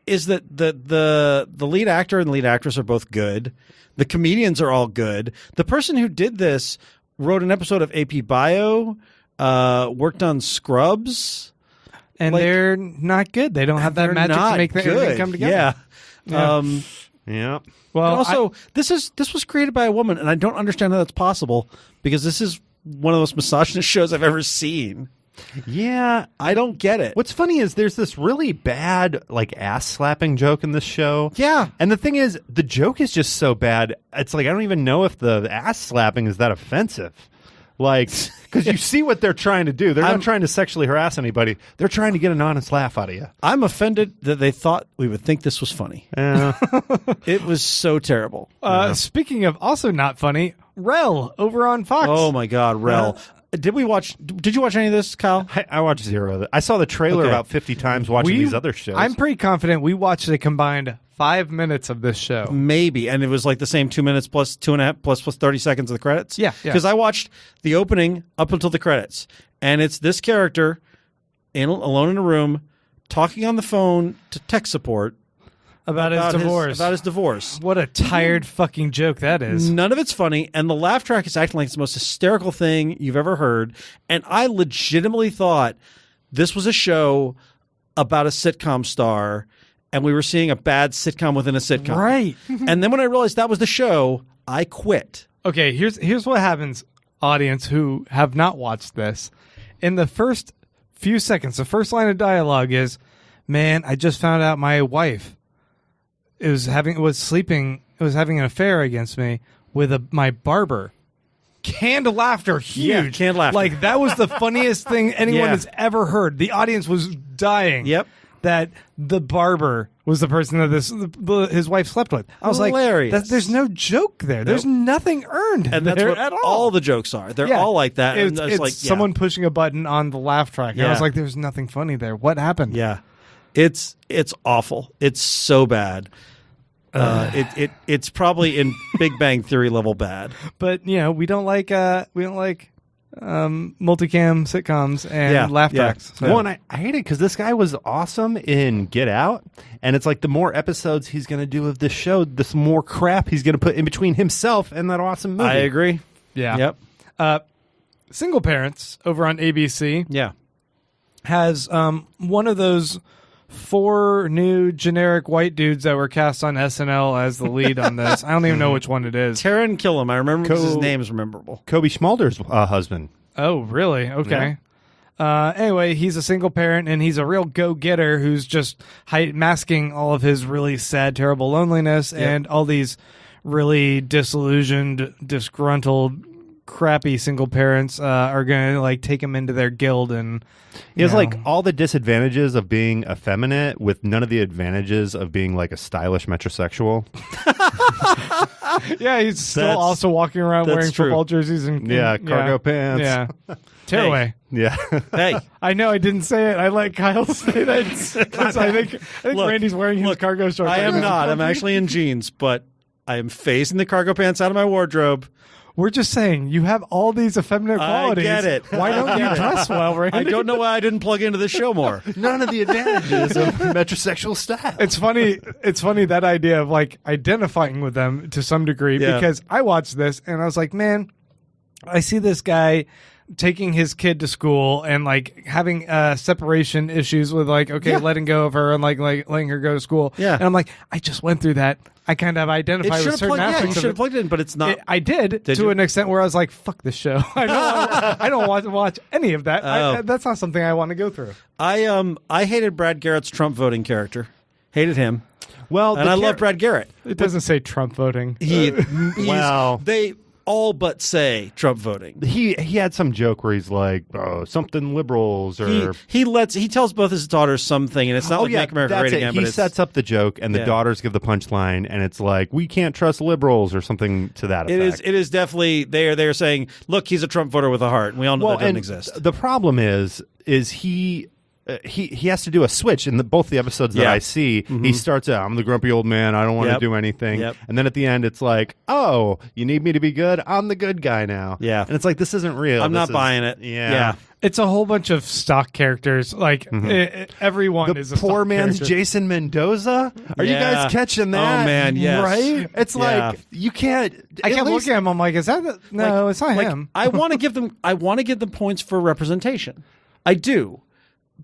is that the lead actor and lead actress are both good. The comedians are all good. The person who did this wrote an episode of AP Bio, worked on Scrubs. And like- they're not good. They don't have that They're magic not to make good. everything come together. Yeah. Yeah. Well, And also, this was created by a woman, and I don't understand how that's possible because this is one of the most misogynist shows I've ever seen. Yeah. I don't get it. What's funny is there's this really bad like ass slapping joke in this show. Yeah. And the thing is, the joke is just so bad. It's like I don't even know if the ass slapping is that offensive. Like, because you see what they're trying to do. They're not trying to sexually harass anybody. They're trying to get an honest laugh out of you. I'm offended that they thought we would think this was funny. Yeah. It was so terrible. Speaking of also not funny, Rel over on Fox. Oh my God, Rel. Did you watch any of this, Kyle? I watched zero of it. I saw the trailer Okay. about 50 times watching these other shows. I'm pretty confident we watched a combined 5 minutes of this show. Maybe. And it was like the same 2 minutes plus 2.5 plus 30 seconds of the credits. Yeah. Because I watched the opening up until the credits. And it's this character alone in a room talking on the phone to tech support About his divorce. About his divorce. What a tired fucking joke that is. None of it's funny, and the laugh track is acting like it's the most hysterical thing you've ever heard. And I legitimately thought this was a show about a sitcom star, and we were seeing a bad sitcom within a sitcom. Right. And then when I realized that was the show, I quit. Okay, here's what happens, audience who have not watched this. In the first few seconds, the first line of dialogue is, "Man, I just found out my wife was having an affair against me with my barber." Canned laughter, huge. Yeah, canned laughter. Like that was the funniest thing anyone Yeah. has ever heard. The audience was dying. Yep. That the barber was the person that his wife slept with. I was Hilarious. like, there's no joke there. There's nothing earned And that's there what at all the jokes are. They're Yeah. all like that. And It's like, someone pushing a button on the laugh track. And I Yeah. was like, there's nothing funny there. What happened? Yeah. It's awful. It's so bad. It's probably in Big Bang Theory level bad. But we don't like multicam sitcoms and laugh tracks. So. Well, and I hate it because this guy was awesome in Get Out, and it's like the more episodes he's going to do of this show, the more crap he's going to put in between himself and that awesome movie. I agree. Yeah. Yep. Single Parents over on ABC Yeah. has one of those 4 new generic white dudes that were cast on SNL as the lead on this. I don't even know which one it is. Taron Killam. I remember because his name is memorable. Kobe Schmulder's husband. Oh, really? Okay. Anyway, he's a single parent, and he's a real go-getter who's just masking all of his really sad, terrible loneliness and all these really disillusioned, disgruntled, crappy single parents are going to like take him into their guild. And he has like all the disadvantages of being effeminate with none of the advantages of being like a stylish metrosexual. Yeah, he's still also walking around wearing football jerseys and cargo pants. Yeah. Tearaway. Yeah. Hey. I know I didn't say it. I let Kyle say that. 'Cause I think Look, Randy's wearing his cargo shorts. I am not. I'm actually in jeans, but I am phasing the cargo pants out of my wardrobe. We're just saying you have all these effeminate qualities. I get it. Why don't you dress well, Randy? I don't know why I didn't plug into this show more. None of the advantages of metrosexual style. It's funny. It's funny that idea of like identifying with them to some degree because I watched this and I was like, man, I see this guy taking his kid to school and like having separation issues with like letting go of her and like letting her go to school. Yeah, and I'm like, I just went through that. I kind of identify with certain aspects. You should have plugged it in, but it's not. I did to an extent where I was like, "Fuck this show." I don't want to watch any of that. That's not something I want to go through. I hated Brad Garrett's Trump voting character. Hated him. Well, and I love Brad Garrett. It doesn't say Trump voting. They all but say Trump voting. He had some joke where he's like, something liberals, or he tells both his daughters something, and it's not like Make America Great Again. He sets up the joke, and the daughters give the punchline, and it's like, we can't trust liberals or something to that effect. It is definitely they are saying, look, he's a Trump voter with a heart, and we all know that doesn't exist. The problem is he has to do a switch in both the episodes that I see. Mm-hmm. He starts out, I'm the grumpy old man, I don't want to do anything. And then at the end, it's like, oh, you need me to be good? I'm the good guy now. Yeah. And it's like, this isn't real. I'm not buying it. Yeah. It's a whole bunch of stock characters. Like, everyone is a poor man's character. Jason Mendoza. Are you guys catching that? Oh, man, yes. Right? It's like, you can't... I kept looking at him. I'm like, is that... No, it's not him. I want to give them points for representation. I do.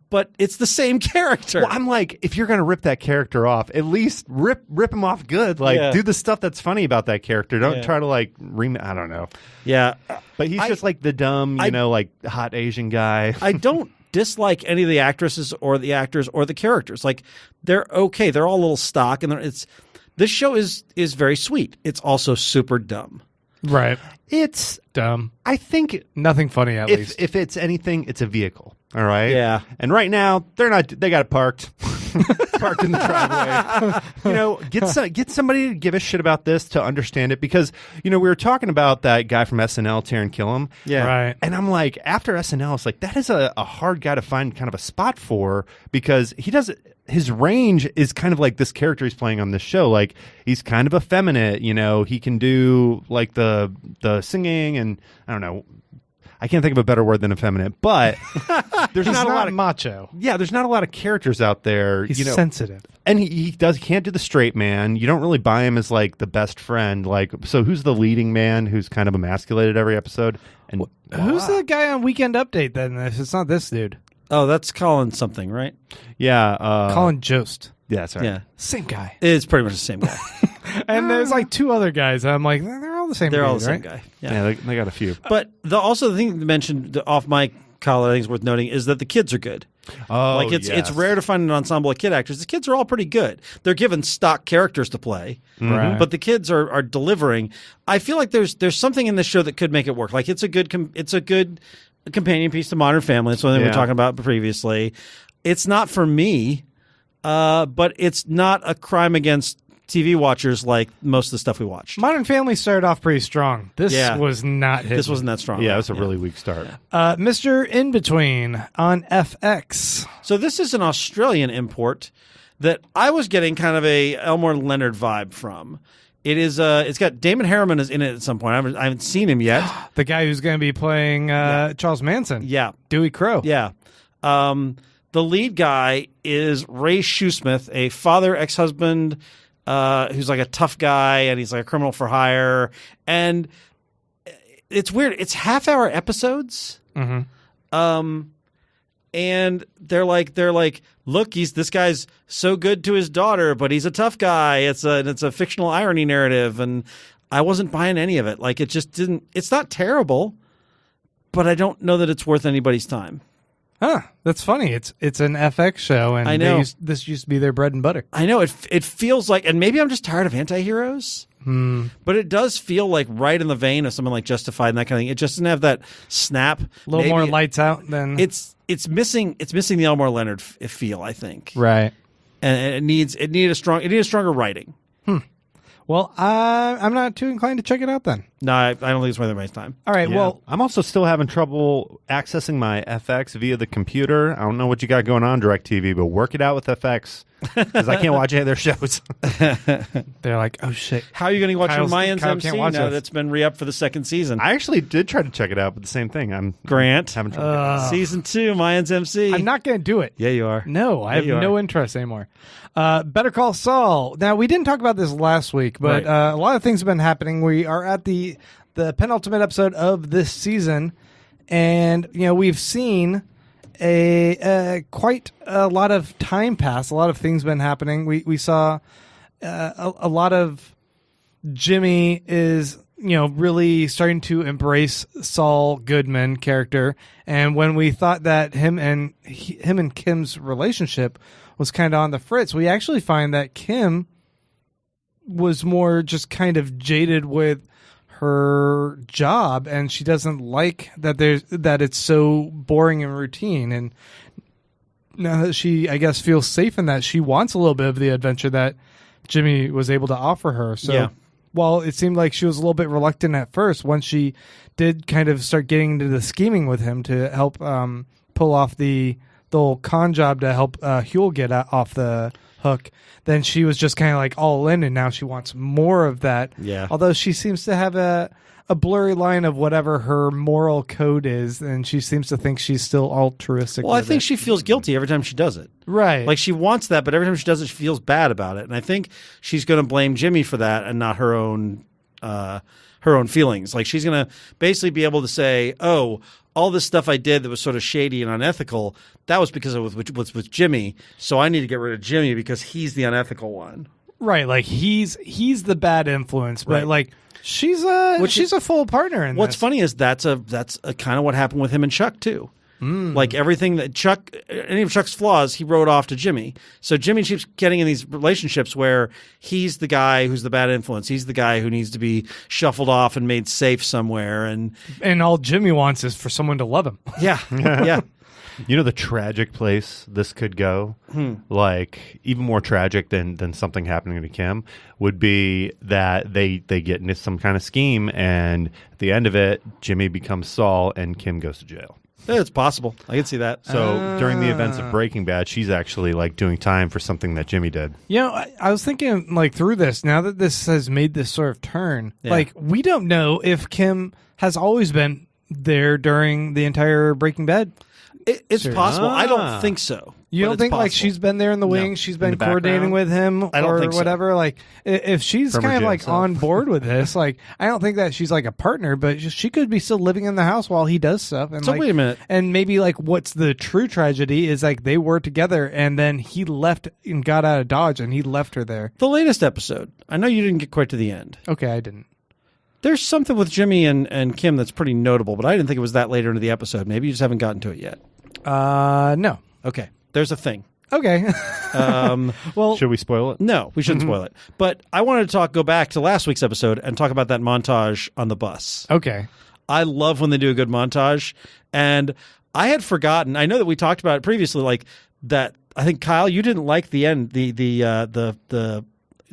But it's the same character. Well, I'm like, if you're going to rip that character off, at least rip him off good. Like, do the stuff that's funny about that character. Don't try to, like, I don't know. Yeah. But he's just, like, the dumb, like, hot Asian guy. I don't dislike any of the actresses or the actors or the characters. Like, they're okay. They're all a little stock. And this show is very sweet. It's also super dumb. Right. It's dumb. I think nothing funny, at least. If it's anything, it's a vehicle. All right. Yeah. And right now they're not. They got it parked, parked in the driveway. Get somebody to give a shit about this to understand it, because we were talking about that guy from SNL, Taron Killam. Yeah. Right. And I'm like, after SNL, it's like that is a hard guy to find kind of a spot for, because his range is kind of like this character he's playing on this show. Like, he's kind of effeminate. He can do like the singing, and I don't know. I can't think of a better word than effeminate, but there's not a lot of macho. Yeah, there's not a lot of characters out there. He's sensitive, and he can't do the straight man. You don't really buy him as like the best friend. Like, so who's the leading man who's kind of emasculated every episode? And who's the guy on Weekend Update then? If it's not this dude. Oh, that's Colin something, right? Yeah, Colin Jost. Yeah, that's right. Yeah, same guy. It's pretty much the same guy. And there's like 2 other guys. I'm like, they're all the same. They're dude, all the same right? guy. Yeah, they got a few. But also the thing you mentioned off mic, Kyle, I think is worth noting, is that the kids are good. Oh, like it's rare to find an ensemble of kid actors. The kids are all pretty good. They're given stock characters to play, but the kids are delivering. I feel like there's something in this show that could make it work. Like, it's a good companion piece to Modern Family. That's something we were talking about previously. It's not for me, but it's not a crime against TV watchers like most of the stuff we watched. Modern Family started off pretty strong. This was not hitting. This wasn't that strong. Yeah, it was a really weak start. Mr. Inbetween on FX. So this is an Australian import that I was getting kind of a Elmore Leonard vibe from. It is. It's got Damon Harriman is in it at some point. I haven't seen him yet. The guy who's going to be playing Charles Manson. Yeah, Dewey Crow. yeah. The lead guy is Ray Shoesmith, a father, ex-husband, who's like a tough guy, and he's like a criminal for hire. And it's weird. It's half-hour episodes. Mm-hmm. And they're like, look, this guy's so good to his daughter, but he's a tough guy. It's a fictional irony narrative, and I wasn't buying any of it. Like, it just didn't. It's not terrible, but I don't know that it's worth anybody's time. Huh, that's funny. It's an FX show, and I know. This used to be their bread and butter. I know it feels like, and maybe I'm just tired of anti-heroes, but it does feel like right in the vein of something like Justified and that kind of thing. It just doesn't have that snap. A little more lights out than It's missing the Elmore Leonard feel, I think. right. And it needed stronger writing. Well, I'm not too inclined to check it out then. No, I don't think it's worth anybody's time. All right. Yeah. Well, I'm also still having trouble accessing my FX via the computer. I don't know what you got going on, DirecTV, but work it out with FX because I can't watch any of their shows. they're like, oh shit. How are you going to watch Kyle Mayans can't MC watch now this. that's been re-upped for the second season? I actually did try to check it out, but the same thing. I'm Grant. having trouble. Season 2, Mayans MC. I'm not going to do it. Yeah, you are. No, I have you are. no interest anymore. Better Call Saul. Now, we didn't talk about this last week, but Right. a lot of things have been happening. We are at the penultimate episode of this season, and we've seen quite a lot of time pass. A lot of things been happening. We saw a lot of Jimmy is really starting to embrace Saul Goodman character, and when we thought that him and Kim's relationship was kind of on the fritz, we actually find that Kim was more just kind of jaded with her job, and she doesn't like that it's so boring and routine. And now that she, I guess, feels safe in that, she wants a little bit of the adventure that Jimmy was able to offer her. So Yeah. while it seemed like she was a little bit reluctant at first, once she did kind of start getting into the scheming with him to help pull off the old con job to help Huel get off the hook, then she was just kind of like all in, and now she wants more of that. Yeah. Although she seems to have a blurry line of whatever her moral code is, and she seems to think she's still altruistic. Well, I with think it. she feels guilty every time she does it. Right. Like, she wants that, but every time she does it, she feels bad about it. And I think she's going to blame Jimmy for that and not her own feelings. Like, she's going to basically be able to say, oh, all this stuff I did that was sort of shady and unethical, that was because it was with Jimmy, so I need to get rid of Jimmy because he's the unethical one. Right, like he's the bad influence, but Right. like she's a full partner in What's this. funny is that's a kind of what happened with him and Chuck too. Like, everything that any of Chuck's flaws, he wrote off to Jimmy. So Jimmy keeps getting in these relationships where he's the guy who's the bad influence. He's the guy who needs to be shuffled off and made safe somewhere. And all Jimmy wants is for someone to love him. yeah, yeah. The tragic place this could go, like even more tragic than something happening to Kim, would be that they get into some kind of scheme, and at the end of it, Jimmy becomes Saul and Kim goes to jail. It's possible. I can see that. So during the events of Breaking Bad, she's actually like doing time for something that Jimmy did. I was thinking, like, through this, now that this has made this sort of turn, Yeah. like, we don't know if Kim has always been there during the entire Breaking Bad. It's Sure. possible. I Ah. don't think so. You but don't it's think like possible. she's been there in the wings, she's been the coordinating background? with him I don't or think so. whatever? Like, if she's From her kind of jail like cell. on board with this, like, I don't think that she's like a partner, but she could be still living in the house while he does stuff. And So like, wait a minute. and maybe like what's the true tragedy is like they were together and then he left and got out of Dodge and he left her there. The latest episode, I know you didn't get quite to the end. Okay, I didn't. There's something with Jimmy and Kim that's pretty notable, but I didn't think it was that later into the episode. Maybe you just haven't gotten to it yet. No. Okay. There's a thing. Okay. Well, Should we spoil it? No, we shouldn't spoil it. But I wanted to go back to last week's episode and talk about that montage on the bus. okay. I love when they do a good montage. And I had forgotten, I know that we talked about it previously, like that. I think, Kyle, you didn't like the end, the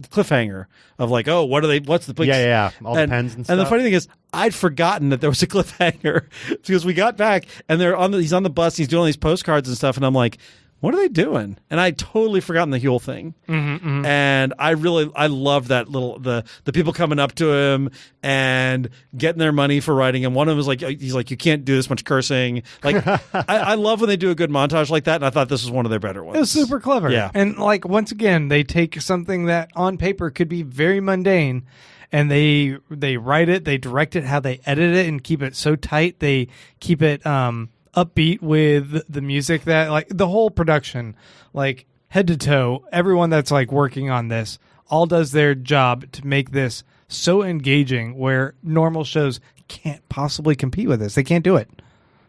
cliffhanger of like, oh, what's the big... Yeah. All the pens and stuff. And the funny thing is, I'd forgotten that there was a cliffhanger because we got back and he's on the bus, he's doing all these postcards and stuff, and I'm like, what are they doing? And I totally forgotten the Huel thing. And I loved that little, the people coming up to him and getting their money for writing. And one of them was like, he's like, you can't do this much cursing. Like, I love when they do a good montage like that. And I thought this was one of their better ones. It was super clever. Yeah. And like, once again, they take something that on paper could be very mundane, and they write it, they direct it, how they edit it, and keep it so tight. They keep it upbeat with the music, that like the whole production, like head to toe, everyone that's like working on this all does their job to make this so engaging, where normal shows can't possibly compete with this. They can't do it.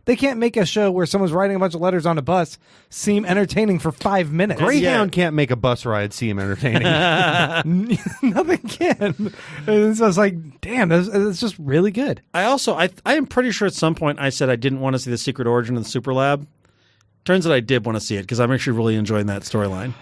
They can't make a show where someone's writing a bunch of letters on a bus seem entertaining for 5 minutes. Greyhound can't make a bus ride seem entertaining. Nothing can. And so it's like, damn, it's just really good. I am pretty sure at some point I said I didn't want to see the secret origin of the Super Lab. Turns out I did want to see it because I'm actually really enjoying that storyline.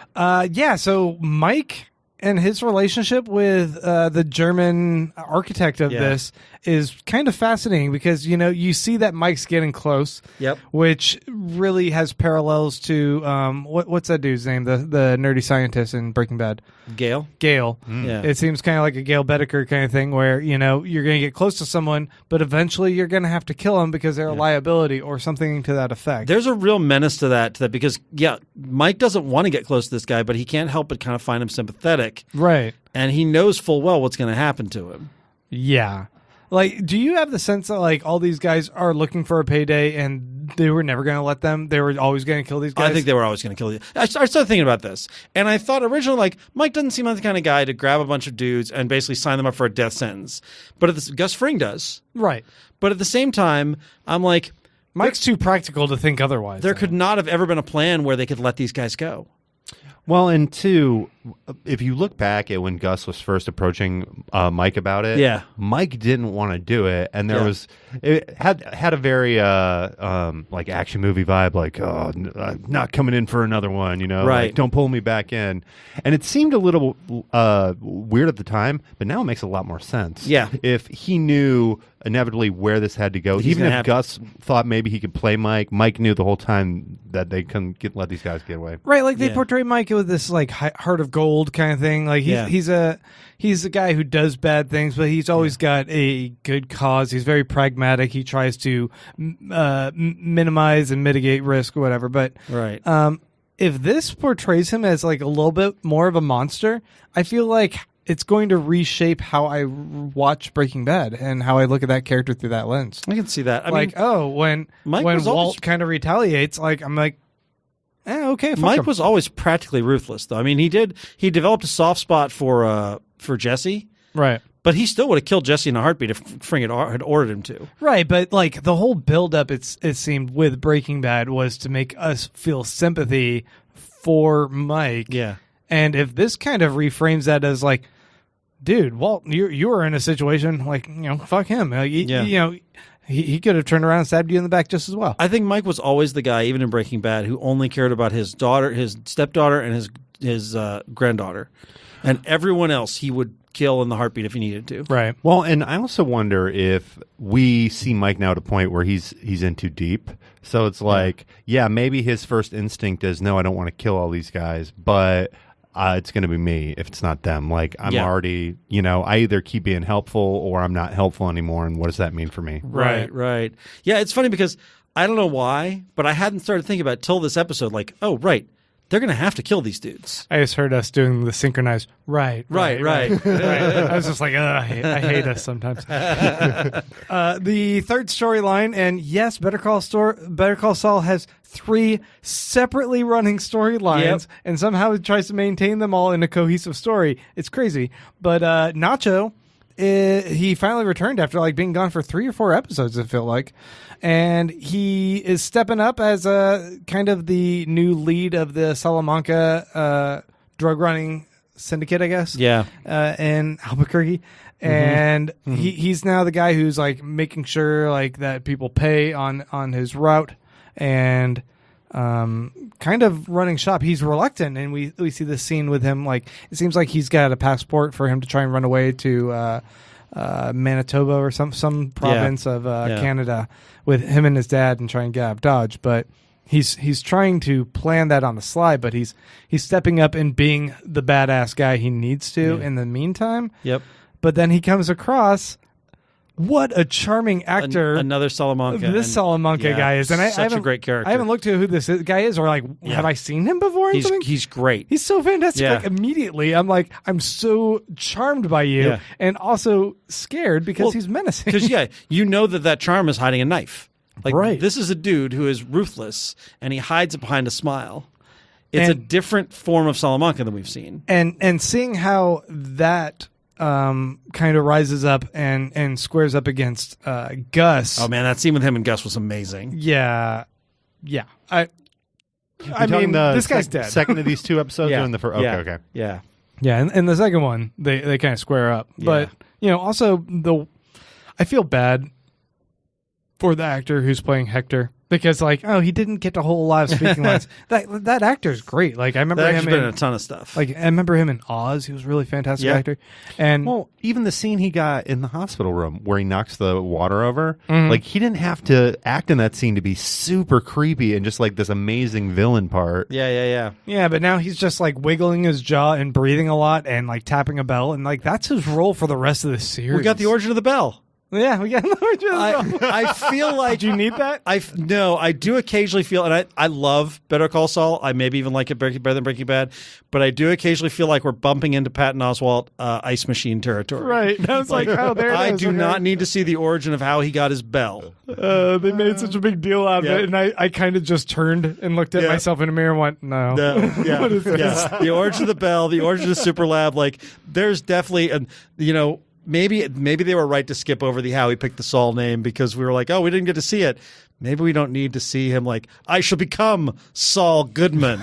Yeah, so Mike and his relationship with the German architect of this is kind of fascinating, because you see that Mike's getting close. Yep. Which really has parallels to what's that dude's name? The nerdy scientist in Breaking Bad. Gale. Yeah. It seems kind of like a Gale Bedecker kind of thing, where you're going to get close to someone, but eventually you're going to have to kill them because they're a liability or something to that effect. There's a real menace to that because Mike doesn't want to get close to this guy, but he can't help but kind of find him sympathetic. Right. And he knows full well what's going to happen to him. Yeah. Like, do you have the sense that like all these guys are looking for a payday and they were never going to let them? They were always going to kill these guys? I think they were always going to kill you. I started thinking about this, and I thought originally, like, Mike doesn't seem like the kind of guy to grab a bunch of dudes and basically sign them up for a death sentence. But Gus Fring does. Right. But at the same time, I'm like, Mike's too practical to think otherwise. There could not have ever been a plan where they could let these guys go. Well, and two, if you look back at when Gus was first approaching Mike about it, Mike didn't want to do it, and it had a very like action movie vibe, like, oh, I'm not coming in for another one, right? Like, don't pull me back in. And it seemed a little weird at the time, but now it makes a lot more sense. Yeah, if he knew inevitably where this had to go, even if Gus thought maybe he could play Mike knew the whole time that they couldn't let these guys get away. Right, like they portray Mike with this like heart of gold kind of thing. Like he's a guy who does bad things, but he's always got a good cause. He's very pragmatic. He tries to minimize and mitigate risk or whatever. But if this portrays him as like a little bit more of a monster, I feel like it's going to reshape how I watch Breaking Bad and how I look at that character through that lens. I can see that. I mean, when Walt kind of retaliates, like I'm like, okay. Mike was always practically ruthless, though. I mean, he developed a soft spot for Jesse, right? But he still would have killed Jesse in a heartbeat if Fring had ordered him to. Right, but like the whole build-up, it seemed with Breaking Bad was to make us feel sympathy for Mike. Yeah. And if this kind of reframes that as like, dude, Walt, you were in a situation like, fuck him. He could have turned around and stabbed you in the back just as well. I think Mike was always the guy, even in Breaking Bad, who only cared about his daughter, his stepdaughter, and his granddaughter, and everyone else he would kill in the heartbeat if he needed to. Right. Well, and I also wonder if we see Mike now at a point where he's in too deep. So it's like, maybe his first instinct is, no, I don't want to kill all these guys, but it's going to be me if it's not them. Like, I'm already, I either keep being helpful or I'm not helpful anymore. And what does that mean for me? Right. Yeah, it's funny because I don't know why, but I hadn't started thinking about it till this episode. Like, oh, right. They're going to have to kill these dudes. I just heard us doing the synchronized, right. I was just like, I hate us sometimes. The third storyline, and yes, Better Call Saul has 3 separately running storylines, and somehow it tries to maintain them all in a cohesive story. It's crazy. But Nacho, he finally returned after like being gone for 3 or 4 episodes, it felt like. And he is stepping up as a kind of the new lead of the Salamanca drug running syndicate, I guess. Yeah. In Albuquerque. And he's now the guy who's like making sure like that people pay on his route and kind of running shop. He's reluctant, and we see this scene with him. Like, it seems like he's got a passport for him to try and run away to Manitoba or some province of Canada with him and his dad and try and get out of Dodge. But he's trying to plan that on the slide, but he's stepping up and being the badass guy he needs to in the meantime. Yep. But then he comes across what a charming actor Another Salamanca. this Salamanca guy is. And I such a haven't, great character. I haven't looked at who this guy is, or like, have I seen him before? In something? He's great. He's so fantastic. Yeah. Like, immediately, I'm like, I'm so charmed by you, Yeah. and also scared because he's menacing. Because you know that charm is hiding a knife. Like Right. this is a dude who is ruthless, and he hides it behind a smile. It's a different form of Salamanca than we've seen. And seeing how that kind of rises up and squares up against Gus. Oh man, that scene with him and Gus was amazing. Yeah. I You're mean, talking this guy's dead. Second of these two episodes, or in the first? Okay. Yeah. Yeah, and the second one, they kind of square up. But, also, I feel bad for the actor who's playing Hector. Because, he didn't get a whole lot of speaking lines. That actor's great. Like, I remember That him been in a ton of stuff. Like, I remember him in Oz. He was a really fantastic actor. And Well, even the scene he got in the hospital room where he knocks the water over, like he didn't have to act in that scene to be super creepy and just like this amazing villain part. yeah, but now he's just like wiggling his jaw and breathing a lot and like tapping a bell, and like that's his role for the rest of the series. We got the origin of the bell. Yeah, we got the origin of the bell. I feel like Do you need that? No, I do occasionally feel, and I love Better Call Saul. I maybe even like it better than Breaking Bad, but I do occasionally feel like we're bumping into Patton Oswalt Ice Machine territory. Right. I was like, oh, there it is. I do okay. not need to see the origin of how he got his bell. They made such a big deal out of it, and I kind of just turned and looked at myself in a mirror and went, no. What is this? The origin of the bell, the origin of Super Lab, like there's definitely maybe they were right to skip over the how he picked the Saul name because we were like, oh, we didn't get to see it. Maybe we don't need to see him like, I shall become Saul Goodman.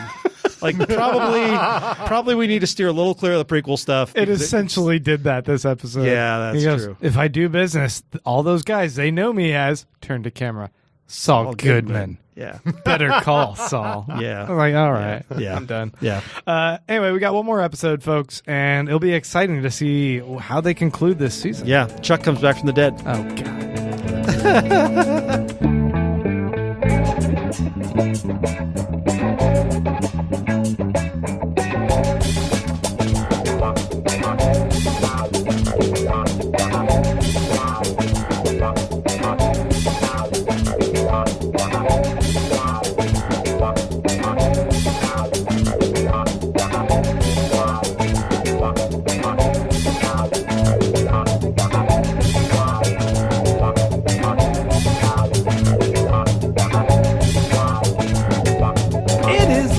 Like probably we need to steer a little clear of the prequel stuff. It essentially did that this episode. Yeah, that's He goes, true. If I do business, all those guys, they know me as, turn to camera, Saul Goodman. Yeah. Better Call Saul. Yeah. I'm like, all right. Yeah. I'm done. Yeah. Anyway, we got one more episode, folks, and it'll be exciting to see how they conclude this season. Yeah. Chuck comes back from the dead. Oh, God.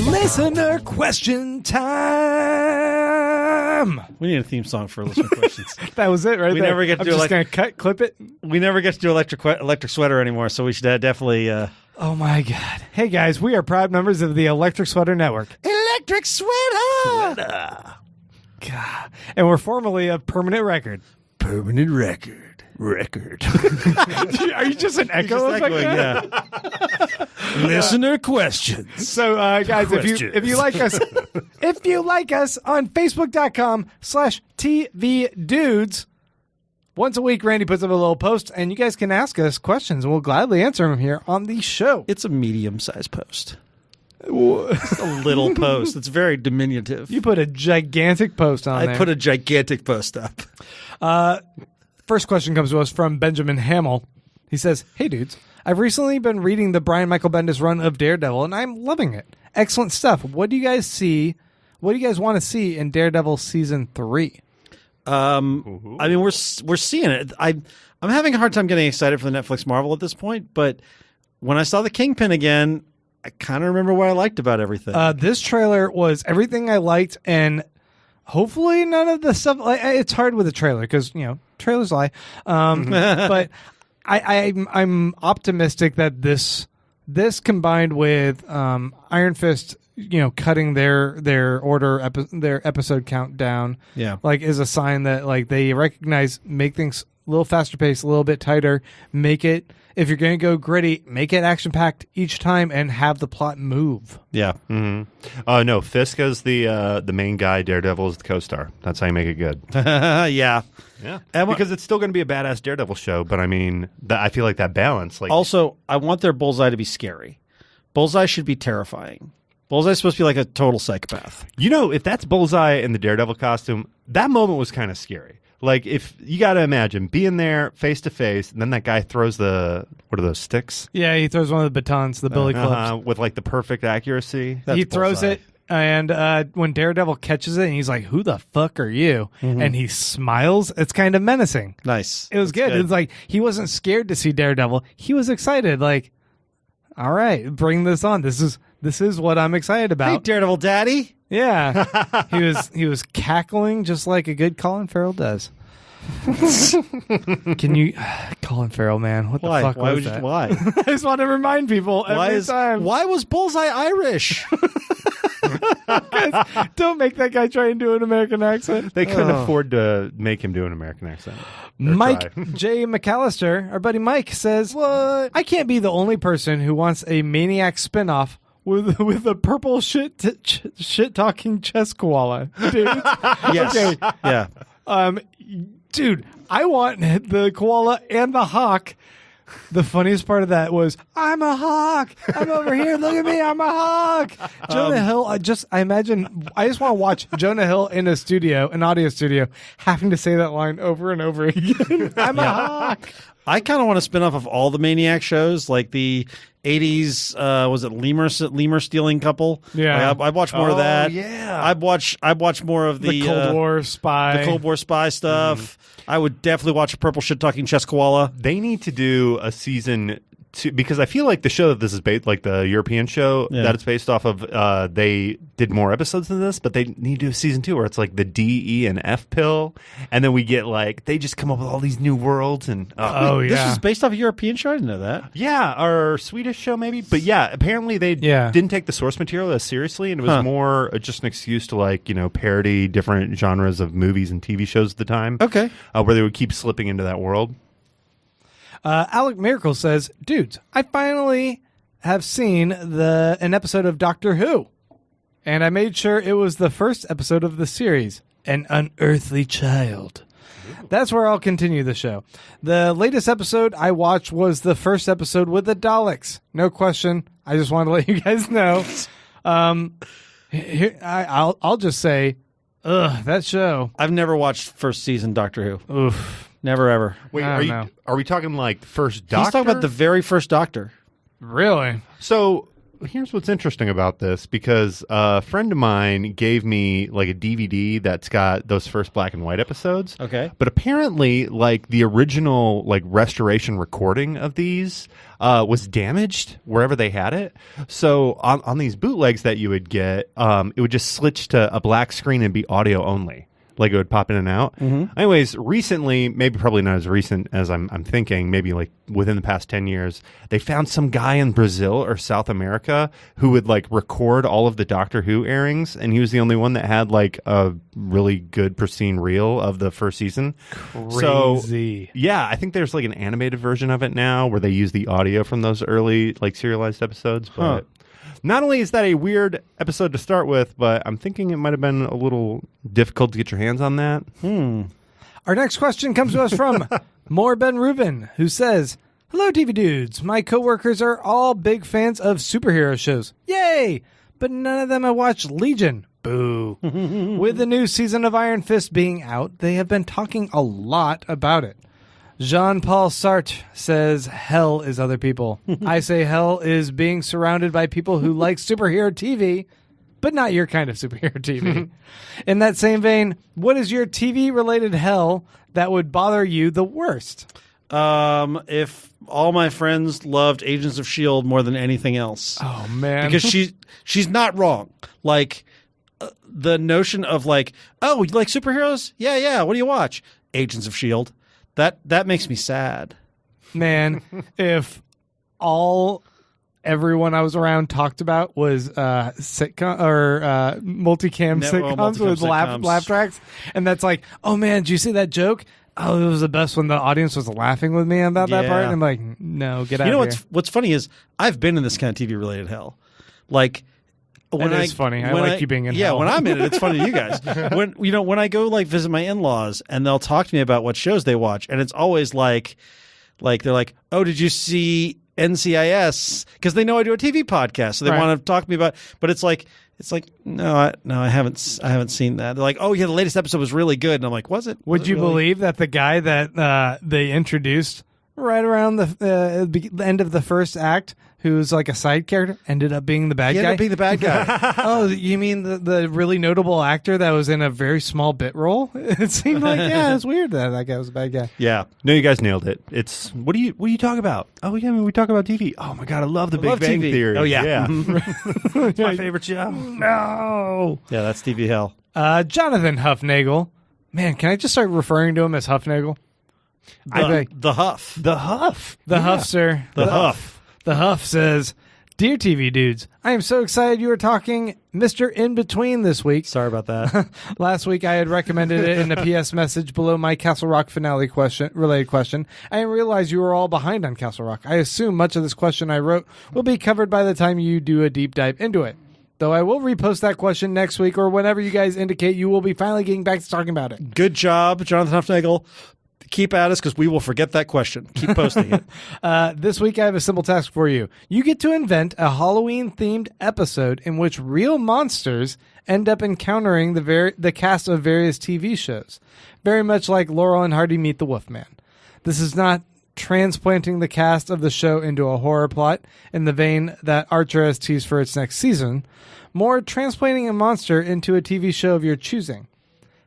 Listener question time. We need a theme song for listener questions. That was it, right? We there. never get to I'm do just like- gonna clip it. We never get to do electric sweater anymore, so we should definitely. Oh my God! Hey guys, we are proud members of the Electric Sweater Network. Electric sweater. God. And we're formerly a permanent record. Permanent record. Are you just an echo Just of echoing, yeah. Listener questions. So, guys, if you like us, if you like us on Facebook.com/TV Dudes, once a week, Randy puts up a little post, and you guys can ask us questions, and we'll gladly answer them here on the show. It's a medium-sized post. It's a little post. It's very diminutive. You put a gigantic post on there. I put a gigantic post up. First question comes to us from Benjamin Hamill. He says, "Hey dudes, I've recently been reading the Brian Michael Bendis run of Daredevil, and I'm loving it. Excellent stuff. What do you guys see? What do you guys want to see in Daredevil season 3?" I mean, we're seeing it. I'm having a hard time getting excited for the Netflix Marvel at this point, but when I saw the Kingpin again, I kind of remember what I liked about everything. This trailer was everything I liked, and hopefully none of the stuff. It's hard with a trailer because trailers lie. But I'm optimistic that this combined with Iron Fist, cutting their episode count down, is a sign that they recognize, make things a little faster paced, a little bit tighter, make it. If you're going to go gritty, make it action-packed each time and have the plot move. Yeah. Mm-hmm. No, Fisk is the main guy. Daredevil is the co-star. That's how you make it good. Yeah. Because it's still going to be a badass Daredevil show, but I mean, I feel like that balance. Also, I want their Bullseye to be scary Bullseye should be terrifying. Bullseye's supposed to be like a total psychopath. If that's Bullseye in the Daredevil costume, that moment was kind of scary. Like, if you got to imagine being there face to face, and then that guy throws what are those sticks? Yeah, he throws one of the batons, the billy clubs. With like the perfect accuracy. He throws Bullseye. it, and when Daredevil catches it, and he's like, "Who the fuck are you?" And he smiles. It's kind of menacing. Nice. It was good. It was like he wasn't scared to see Daredevil. He was excited. Like, all right, bring this on. This is what I'm excited about. Hey, Daredevil Daddy. Yeah, he was cackling just like a good Colin Farrell does. Can you, Colin Farrell, man? What Why? the fuck Why was would that? you, why? I just want to remind people every time. Why was Bullseye Irish? Don't make that guy try and do an American accent. They couldn't afford to make him do an American accent. Mike J. McAllister, our buddy Mike, says, "What? I can't be the only person who wants a Maniac spinoff with a purple shit talking chess koala, dude." Yes. Okay. Yeah. Dude, I want the koala and the hawk. The funniest part of that was, "I'm a hawk. I'm over here. Look at me. I'm a hawk." Jonah Hill. I just want to watch Jonah Hill in an audio studio, having to say that line over and over again. I'm a hawk. I kind of want to spin off of all the Maniac shows, like the 80s, was it lemur stealing couple? Yeah. Like, I'd watch more of that. Yeah. I'd watch more of The Cold War spy. the Cold War spy stuff. I would definitely watch a purple shit talking chess koala. They need to do a season 2, because I feel like the show that this is based, like the European show that it's based off of, they did more episodes than this, but they need to do a season 2 where it's like the D, E, and F pill, and then we get like they just come up with all these new worlds and This is based off a European show? I didn't know that. yeah, our Swedish show maybe, but yeah, apparently they didn't take the source material as seriously, and it was more just an excuse to like parody different genres of movies and TV shows at the time. Okay. Where they would keep slipping into that world. Alec Miracle says, "Dudes, I finally have seen an episode of Doctor Who, and I made sure it was the first episode of the series, An Unearthly Child. That's where I'll continue the show. The latest episode I watched was the first episode with the Daleks. No question. I just wanted to let you guys know. I'll just say, that show. I've never watched first season Doctor Who. Oof. Never ever. Wait, I don't know. are we talking like first Doctor? He's talking about the very first Doctor. Really? So here's what's interesting about this, because a friend of mine gave me like a DVD that's got those first black and white episodes. Okay. But apparently, like the original like restoration recording of these was damaged wherever they had it. So on these bootlegs that you would get, it would just switch to a black screen and be audio only. Like it would pop in and out. Anyways, recently, maybe probably not as recent as I'm thinking, maybe like within the past 10 years, they found some guy in Brazil or South America who would like record all of the Doctor Who airings, and he was the only one that had like a really good pristine reel of the first season. Crazy. So, yeah, I think there's like an animated version of it now where they use the audio from those early like serialized episodes, but not only is that a weird episode to start with, but I'm thinking it might have been a little difficult to get your hands on that. Our next question comes to us from More Ben Rubin, who says, "Hello, TV dudes. My coworkers are all big fans of superhero shows. Yay! But none of them have watched Legion. Boo. With the new season of Iron Fist being out, they have been talking a lot about it. Jean-Paul Sartre says hell is other people. I say hell is being surrounded by people who like superhero TV, but not your kind of superhero TV. In that same vein, what is your TV-related hell that would bother you the worst?" If all my friends loved Agents of S.H.I.E.L.D. more than anything else. Oh, man. Because she's not wrong. Like, the notion of like, oh, you like superheroes? Yeah. What do you watch? Agents of S.H.I.E.L.D. That makes me sad. Man, if everyone I was around talked about was sitcom or multicam sitcoms with laugh tracks, and that's like, oh man, did you see that joke? Oh, it was the best when the audience was laughing with me about that part. And I'm like, no, get out of here. You know what's funny is I've been in this kind of TV related hell. Like, when it's funny. I like you being in hell. Yeah, when I'm in it, it's funny to you guys. When I go like visit my in-laws and they'll talk to me about what shows they watch, and it's always like they're like, oh, did you see NCIS because they know I do a TV podcast, so they want to talk to me about. But it's like no, I haven't seen that. They're like, oh yeah, the latest episode was really good, and I'm like, was it? Would you believe that the guy that they introduced right around the end of the first act, who's like a side character, ended up being the bad guy? Ended up being the bad guy. Oh, you mean the really notable actor that was in a very small bit role? It seemed like, yeah, it's weird that guy was a bad guy. Yeah. No, you guys nailed it. It's what do you talk about? Oh yeah, I mean, we talk about TV. Oh my god, I love the Big Bang TV. Theory. Oh yeah, It's my favorite show. No. Yeah, that's TV hell. Jonathan Huffnagel. Man, can I just start referring to him as Huffnagel? The Huff. The Huff. The Huff, sir. The Huff. The Huff says, "Dear TV dudes, I am so excited you are talking Mr. Inbetween this week. Sorry about that. Last week I had recommended it in a PS message below my Castle Rock finale related question. I didn't realize you were all behind on Castle Rock. I assume much of this question I wrote will be covered by the time you do a deep dive into it. Though I will repost that question next week or whenever you guys indicate you will be finally getting back to talking about it." Good job, Jonathan Huffnagel. Keep at us because we will forget that question. Keep posting it. This week I have a simple task for you. You get to invent a Halloween-themed episode in which real monsters end up encountering the cast of various TV shows. Very much like Laurel and Hardy Meet the Wolfman. This is not transplanting the cast of the show into a horror plot in the vein that Archer has teased for its next season. More transplanting a monster into a TV show of your choosing.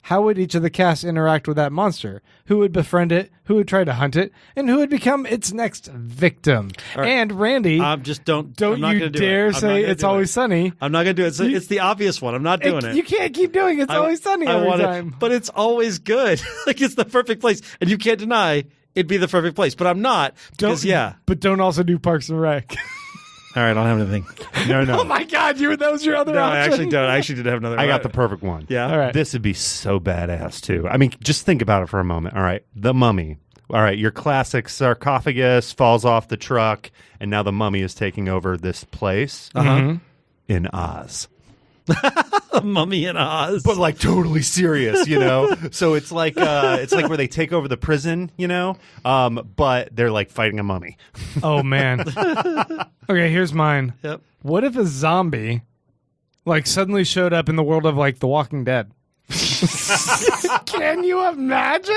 How would each of the cast interact with that monster? Who would befriend it? Who would try to hunt it? And who would become its next victim? Right. And Randy, just don't you dare say It's Always Sunny. I'm not going to do it. It's the obvious one. I'm not doing it. You can't keep doing It's Always Sunny every time. But it's always good. Like it's the perfect place, and you can't deny it'd be the perfect place. But I'm not because But don't also do Parks and Rec. All right, I don't have anything. No. Oh my God, that was your other No, option? I actually don't. I actually did have another. I got the perfect one. Yeah. All right. This would be so badass too. I mean, just think about it for a moment. All right, the Mummy. All right, your classic sarcophagus falls off the truck, and now the mummy is taking over this place in Oz. A Mummy in Oz, But like totally serious, you know. So it's like where they take over the prison, you know. But they're like fighting a mummy. Oh man. Okay, here's mine. Yep. What if a zombie like suddenly showed up in the world of like The Walking Dead? Can you imagine?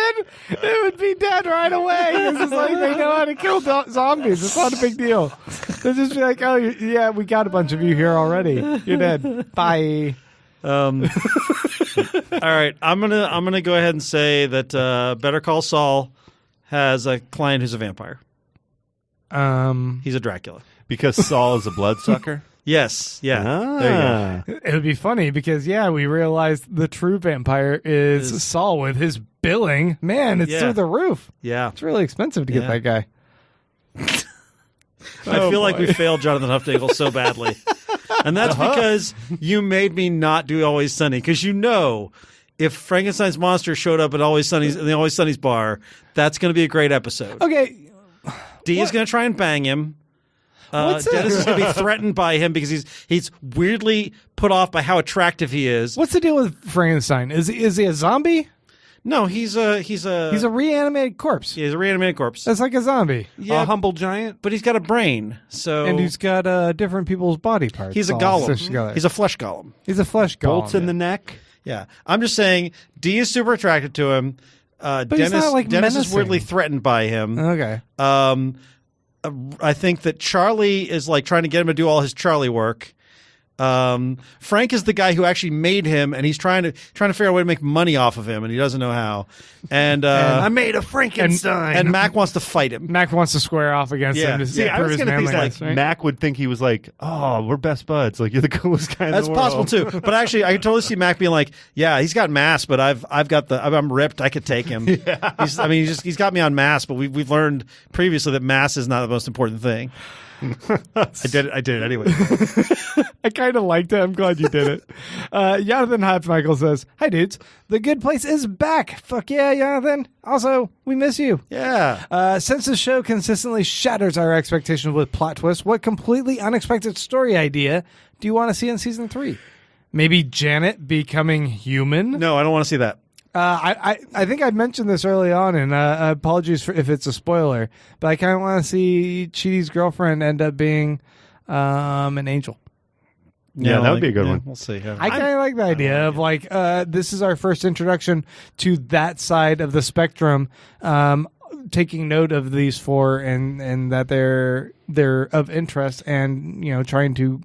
It would be dead right away. It's like they know how to kill zombies. It's not a big deal. They'll just be like, "Oh, yeah, we got a bunch of you here already. You're dead. Bye." All right, I'm gonna go ahead and say that Better Call Saul has a client who's a vampire. He's a Dracula. Because Saul is a bloodsucker? Yes. Yeah. There you go. It would be funny because we realized the true vampire is Saul with his billing. Man, it's through the roof. Yeah. It's really expensive to get that guy. I feel like we failed Jonathan Huffnagel so badly. And that's because you made me not do Always Sunny. Because if Frankenstein's monster showed up at in the Always Sunny's bar, that's going to be a great episode. Okay. Dee is going to try and bang him. Dennis is going to be threatened by him because he's weirdly put off by how attractive he is. What's the deal with Frankenstein? Is he a zombie? No, he's a reanimated corpse. He's a reanimated corpse. That's like a zombie. Yeah, a humble giant? but he's got a brain. So And he's got different people's body parts. he's a all golem. stitched together. He's a flesh golem. He's a flesh golem. Bolts in the neck? Yeah, I'm just saying. Dee is super attracted to him. he's not, like, Dennis is menacing. weirdly threatened by him. Okay. I think that Charlie is like trying to get him to do all his Charlie work. Frank is the guy who actually made him, and he's trying to figure out a way to make money off of him, and he doesn't know how. And I made a Frankenstein. and Mac wants to fight him. Mac wants to square off against Yeah. him to See, I prove was his going to think manliness, like right? Mac would think he was like, oh, we're best buds. Like, you're the coolest guy in That's the world. possible too. But actually, I can totally see Mac being like, "Yeah, he's got mass, but I'm ripped. I could take him." Yeah. He's got me on mass, but we've learned previously that mass is not the most important thing. I did it anyway. I kind of liked it. I'm glad you did it. Jonathan Michael says, "Hi, dudes. The Good Place is back. Fuck yeah, Jonathan. Also, we miss you. Yeah. Since the show consistently shatters our expectations with plot twists, what completely unexpected story idea do you want to see in season 3? Maybe Janet becoming human? No, I don't want to see that. I think I mentioned this early on, and apologies for if it's a spoiler, but I kind of want to see Chidi's girlfriend end up being an angel. Yeah, that would be a good one. We'll see. Yeah. I kind of like the idea of like this is our first introduction to that side of the spectrum, taking note of these four and that they're of interest, and trying to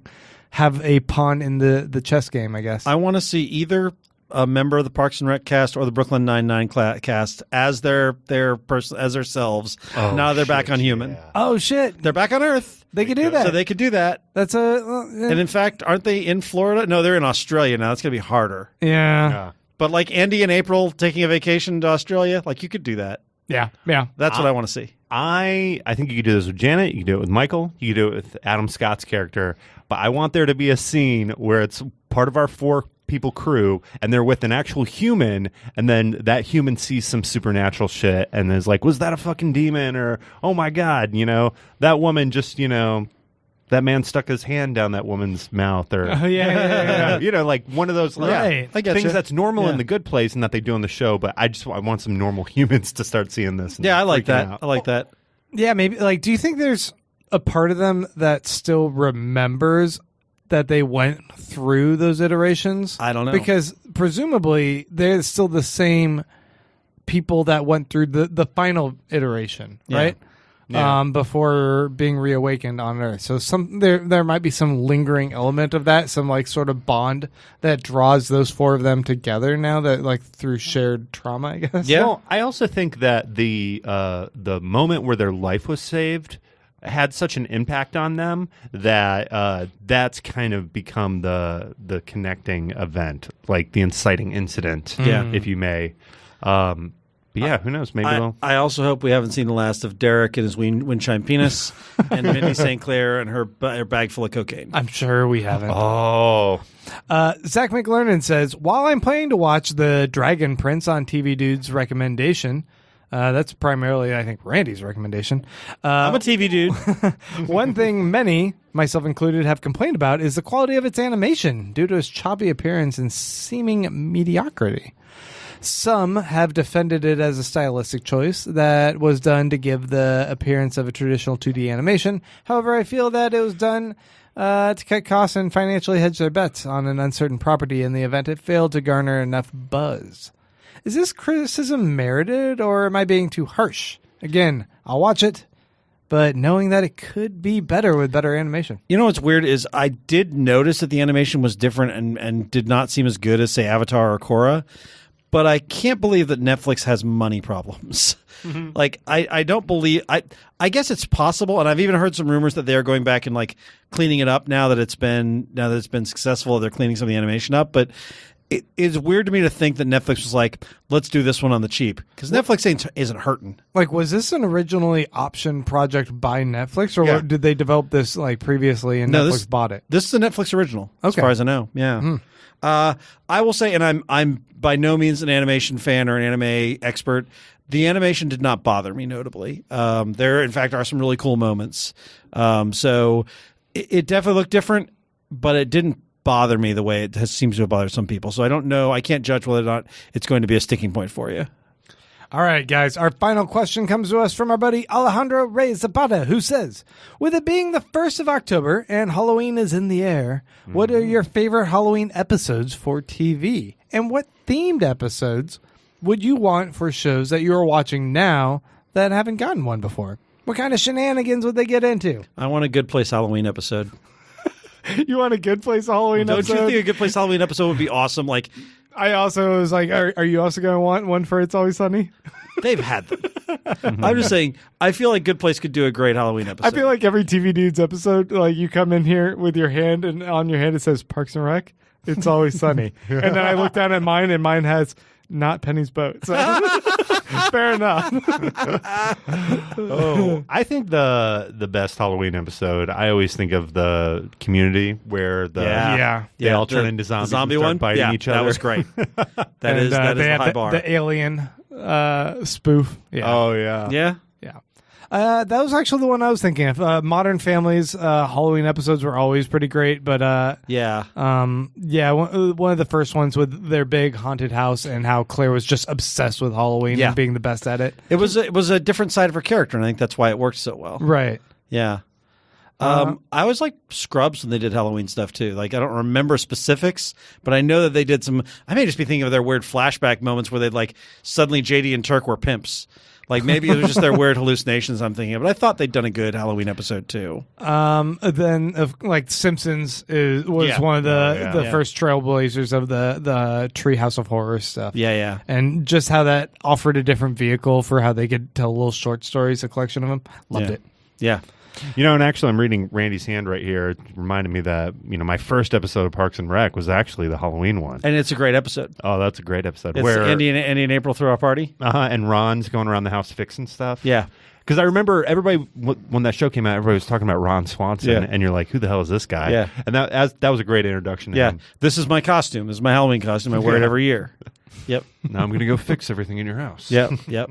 have a pawn in the chess game, I guess. I want to see either a member of the Parks and Rec cast or the Brooklyn Nine-Nine cast as their person as themselves. Now they're back on human. Yeah. Oh shit! They're back on Earth. They could do that. So they could do that. That's And in fact, aren't they in Florida? No, they're in Australia now. It's going to be harder. yeah. But like Andy and April taking a vacation to Australia, like you could do that. Yeah. That's what I want to see. I think you could do this with Janet. You could do it with Michael. You could do it with Adam Scott's character. But I want there to be a scene where it's part of our 4-people crew, and they're with an actual human, and then that human sees some supernatural shit and is like, was that a fucking demon? Or, oh my God, that woman just, that man stuck his hand down that woman's mouth. Or, Yeah. like one of those Right. I get things you. that's normal Yeah. in the good place and that they do on the show. But I want some normal humans to start seeing this. And Yeah, I like freaking that. out. I like that. Yeah, maybe. Like, do you think there's a part of them that still remembers that they went through those iterations? I don't know. Because presumably they're still the same people that went through the final iteration, Yeah. right? Yeah. Before being reawakened on Earth. So there might be some lingering element of that, some like sort of bond that draws those 4 of them together now, that like through shared trauma, I guess. Yeah. Well, I also think that the moment where their life was saved had such an impact on them that that's kind of become the connecting event, like the inciting incident, Yeah. if you may. But yeah, who knows? Maybe they'll. I also hope we haven't seen the last of Derek and his windchime penis and Mindy St. Clair and her bag full of cocaine. I'm sure we haven't. Oh, Zach McLernan says, while I'm planning to watch The Dragon Prince on TV Dude's recommendation, that's primarily, I think, Randy's recommendation. I'm a TV dude. One thing many, myself included, have complained about is the quality of its animation due to its choppy appearance and seeming mediocrity. Some have defended it as a stylistic choice that was done to give the appearance of a traditional 2D animation. However, I feel that it was done to cut costs and financially hedge their bets on an uncertain property in the event it failed to garner enough buzz. Is this criticism merited, or am I being too harsh? Again, I'll watch it, but knowing that it could be better with better animation. You know what's weird is I did notice that the animation was different and did not seem as good as, say, Avatar or Korra. But I can't believe that Netflix has money problems. Mm-hmm. Like, I don't believe... I guess it's possible, and I've even heard some rumors that they're going back and like cleaning it up now that it's been successful. They're cleaning some of the animation up, but it is weird to me to think that Netflix was like, let's do this one on the cheap, because Netflix isn't hurting. Like, was this an originally option project by Netflix, or Yeah. did they develop this like previously and No, Netflix bought it? This is a Netflix original, as Okay. far as I know. Yeah. I will say, and I'm by no means an animation fan or an anime expert. The animation did not bother me notably. There, in fact, are some really cool moments. So it definitely looked different, but it didn't bother me the way it seems to have bothered some people. So I don't know. I can't judge whether or not it's going to be a sticking point for you. All right, guys. Our final question comes to us from our buddy Alejandro Reyes Zapata, who says, with it being the 1st of October and Halloween is in the air, what are your favorite Halloween episodes for TV? And what themed episodes would you want for shows that you are watching now that haven't gotten one before? What kind of shenanigans would they get into? I want a Good Place Halloween episode. You want a Good Place Halloween Don't episode? you think a Good Place Halloween episode would be awesome? Like, I also was like, are you also going to want one for It's Always Sunny? they've had them. I'm just saying, I feel like Good Place could do a great Halloween episode. I feel like every TV Dudes episode, like you come in here with your hand, and on your hand it says Parks and Rec. It's Always Sunny. And then I look down at mine, and mine has Not Penny's Boat. So fair enough. I think the best Halloween episode. I always think of the Community where they all turn into zombies. The zombie and start one, biting each other. That was great. That is they a had high bar. The alien spoof. Yeah. Oh yeah. Yeah. Yeah. That was actually the one I was thinking of. Modern Family's Halloween episodes were always pretty great, but Yeah. one of the first ones with their big haunted house and how Claire was just obsessed with Halloween Yeah. and being the best at it. It was a different side of her character, and I think that's why it worked so well. Right. Yeah. I always liked Scrubs when they did Halloween stuff too. Like I don't remember specifics, but I know that they did some. I may just be thinking of their weird flashback moments where they'd like suddenly JD and Turk were pimps. Like maybe it was just their weird hallucinations I'm thinking of. But I thought they'd done a good Halloween episode too. Then like Simpsons was one of the first trailblazers of the Treehouse of Horror stuff. Yeah. And just how that offered a different vehicle for how they could tell little short stories, a collection of them. Loved it. Yeah. And actually, I'm reading Randy's hand right here. It reminded me that my first episode of Parks and Rec was actually the Halloween one. And it's a great episode. Oh, that's a great episode. It's where Andy and April throw a party. And Ron's going around the house fixing stuff. Yeah. Because I remember everybody, when that show came out, everybody was talking about Ron Swanson, and you're like, who the hell is this guy? Yeah. And that was a great introduction to him. This is my costume. This is my Halloween costume. I wear it every year. Yep. Now I'm going to go fix everything in your house. Yep.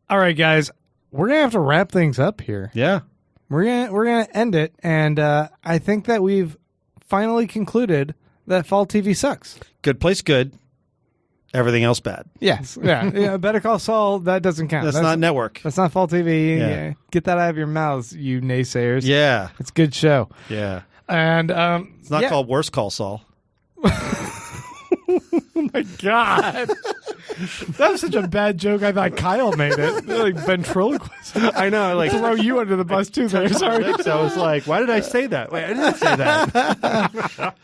All right, guys. We're going to have to wrap things up here. Yeah. We're gonna end it, and I think that we've finally concluded that fall TV sucks. Good place, good. Everything else bad. Yes, yeah. Better Call Saul, that doesn't count. That's not network. That's not fall TV. Yeah. Get that out of your mouths, you naysayers. Yeah, it's a good show. Yeah, and it's not called Worse Call Saul. Oh my god. That was such a bad joke. I thought Kyle made it. Like ventriloquist. I know. Like throw you under the bus too. There. Sorry. So I was like, why did I say that? Wait, I didn't say that.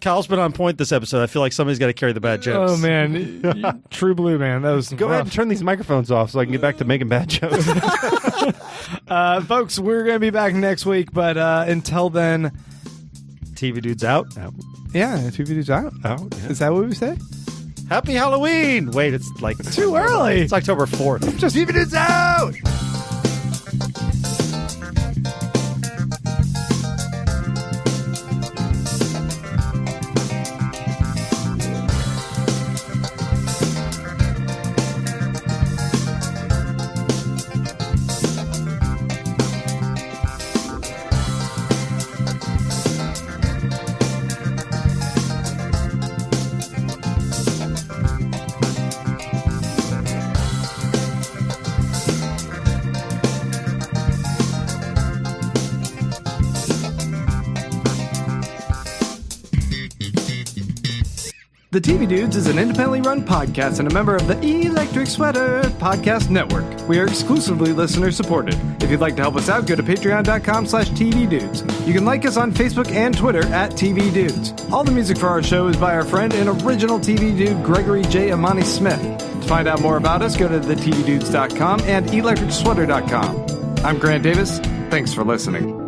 Kyle's been on point this episode. I feel like somebody's got to carry the bad jokes. Oh man, true blue man. That was go ahead and turn these microphones off so I can get back to making bad jokes. Folks, we're gonna be back next week, but until then, TV Dude's out. Yeah, TV Dude's out. Out. Yeah. Is that what we say? Happy Halloween! Wait, it's like too early. It's October 4th. Just TV Dude's out! The TV Dudes is an independently run podcast and a member of the Electric Sweater Podcast Network. We are exclusively listener supported. If you'd like to help us out, go to patreon.com/tvdudes. You can like us on Facebook and Twitter at TV Dudes. All the music for our show is by our friend and original TV dude, Gregory J. Amani Smith. To find out more about us, go to thetvdudes.com and electricsweater.com. I'm Grant Davis. Thanks for listening.